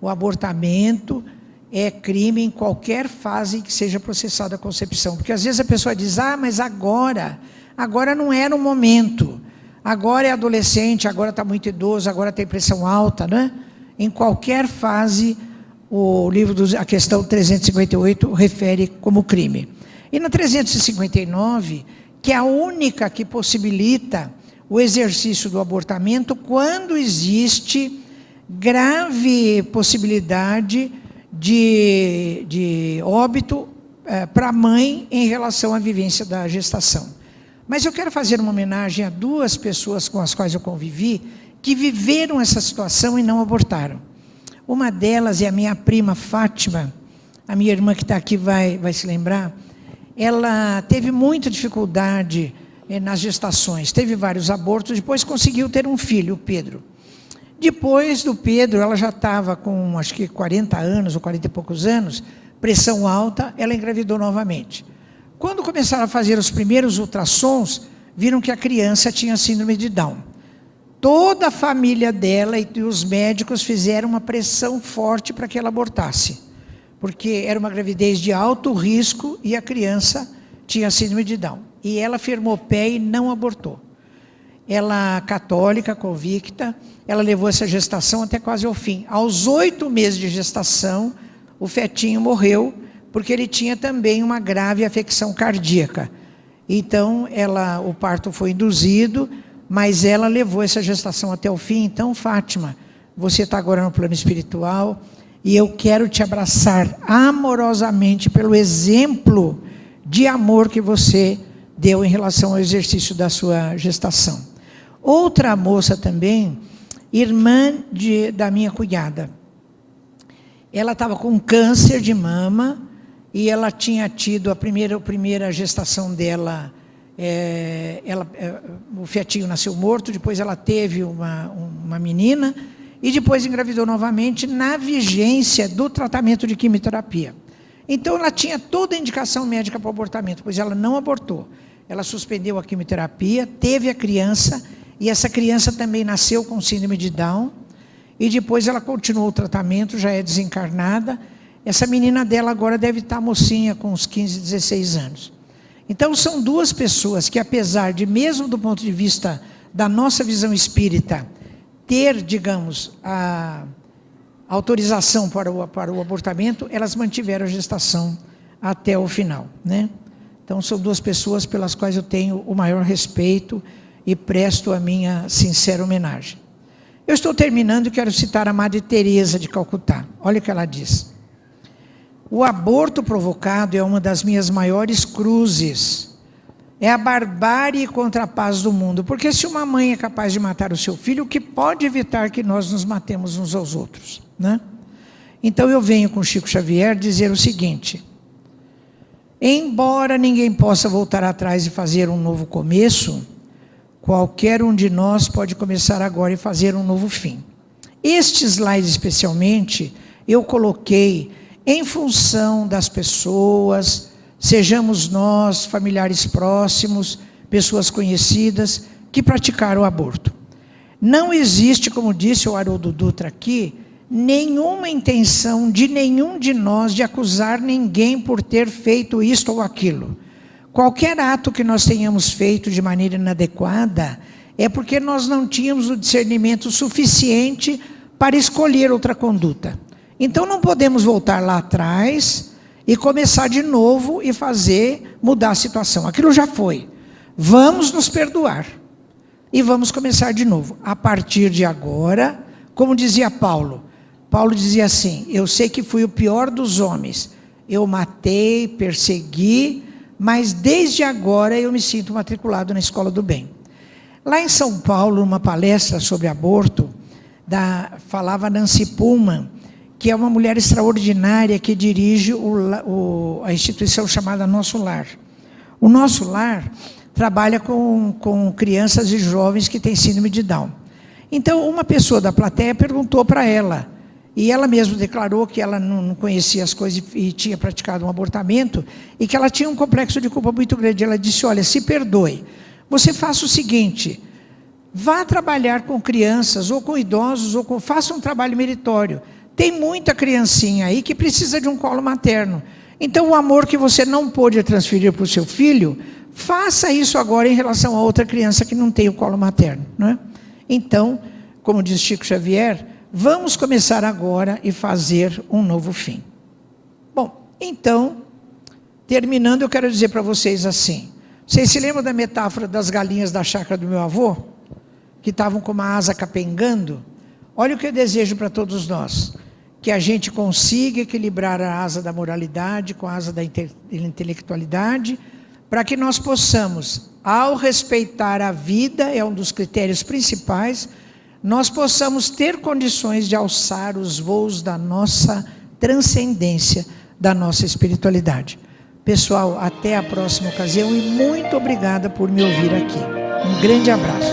o abortamento é crime em qualquer fase em que seja processada a concepção. Porque às vezes a pessoa diz: mas agora não era o momento, agora é adolescente, agora está muito idoso, agora tem pressão alta, né? Em qualquer fase, a questão 358 refere como crime. E na 359, que é a única que possibilita o exercício do abortamento quando existe grave possibilidade de óbito para a mãe em relação à vivência da gestação. Mas eu quero fazer uma homenagem a duas pessoas com as quais eu convivi, que viveram essa situação e não abortaram. Uma delas é a minha prima Fátima, a minha irmã que está aqui vai se lembrar. Ela teve muita dificuldade nas gestações, teve vários abortos, depois conseguiu ter um filho, o Pedro. Depois do Pedro, ela já estava com, acho que 40 anos, ou 40 e poucos anos, pressão alta, ela engravidou novamente. Quando começaram a fazer os primeiros ultrassons, viram que a criança tinha síndrome de Down. Toda a família dela e os médicos fizeram uma pressão forte para que ela abortasse, porque era uma gravidez de alto risco e a criança tinha síndrome de Down. E ela firmou pé e não abortou. Ela, católica, convicta, ela levou essa gestação até quase ao fim. Aos 8 meses de gestação, o fetinho morreu, porque ele tinha também uma grave afecção cardíaca. Então, o parto foi induzido, mas ela levou essa gestação até o fim. Então, Fátima, você está agora no plano espiritual, e eu quero te abraçar amorosamente pelo exemplo de amor que você deu em relação ao exercício da sua gestação. Outra moça também, irmã da minha cunhada, ela estava com câncer de mama e ela tinha tido a primeira gestação dela, o fetinho nasceu morto, depois ela teve uma menina e depois engravidou novamente na vigência do tratamento de quimioterapia. Então ela tinha toda a indicação médica para o abortamento, pois ela não abortou. Ela suspendeu a quimioterapia, teve a criança, e essa criança também nasceu com síndrome de Down, e depois ela continuou o tratamento, já é desencarnada. Essa menina dela agora deve estar mocinha, com uns 15, 16 anos. Então são duas pessoas que, apesar de, mesmo do ponto de vista da nossa visão espírita, ter, digamos, a autorização para o abortamento, elas mantiveram a gestação até o final, né? Então são duas pessoas pelas quais eu tenho o maior respeito e presto a minha sincera homenagem. Eu estou terminando e quero citar a Madre Teresa de Calcutá. Olha o que ela diz: o aborto provocado é uma das minhas maiores cruzes. É a barbárie contra a paz do mundo. Porque se uma mãe é capaz de matar o seu filho, o que pode evitar que nós nos matemos uns aos outros, né? Então eu venho com Chico Xavier dizer o seguinte: embora ninguém possa voltar atrás e fazer um novo começo, qualquer um de nós pode começar agora e fazer um novo fim. Este slide especialmente eu coloquei em função das pessoas, sejamos nós, familiares próximos, pessoas conhecidas, que praticaram o aborto. Não existe, como disse o Haroldo Dutra aqui, nenhuma intenção de nenhum de nós de acusar ninguém por ter feito isto ou aquilo. Qualquer ato que nós tenhamos feito de maneira inadequada é porque nós não tínhamos o discernimento suficiente para escolher outra conduta. Então não podemos voltar lá atrás e começar de novo e mudar a situação. Aquilo já foi. Vamos nos perdoar e vamos começar de novo. A partir de agora, como dizia Paulo dizia assim: eu sei que fui o pior dos homens, eu matei, persegui, mas desde agora eu me sinto matriculado na Escola do Bem. Lá em São Paulo, numa palestra sobre aborto, falava Nancy Pullman, que é uma mulher extraordinária que dirige a instituição chamada Nosso Lar. O Nosso Lar trabalha com crianças e jovens que têm síndrome de Down. Então, uma pessoa da plateia perguntou para ela, e ela mesma declarou que ela não conhecia as coisas e tinha praticado um abortamento, e que ela tinha um complexo de culpa muito grande. Ela disse: olha, se perdoe, você faça o seguinte, vá trabalhar com crianças, ou com idosos, faça um trabalho meritório. Tem muita criancinha aí que precisa de um colo materno. Então, o amor que você não pôde transferir para o seu filho, faça isso agora em relação a outra criança que não tem o colo materno, não é? Então, como diz Chico Xavier, vamos começar agora e fazer um novo fim. Bom, então, terminando, eu quero dizer para vocês assim: vocês se lembram da metáfora das galinhas da chácara do meu avô? que estavam com uma asa capengando. Olha o que eu desejo para todos nós, que a gente consiga equilibrar a asa da moralidade com a asa da intelectualidade, para que nós possamos, ao respeitar a vida, é um dos critérios principais, nós possamos ter condições de alçar os voos da nossa transcendência, da nossa espiritualidade. Pessoal, até a próxima ocasião e muito obrigada por me ouvir aqui. Um grande abraço.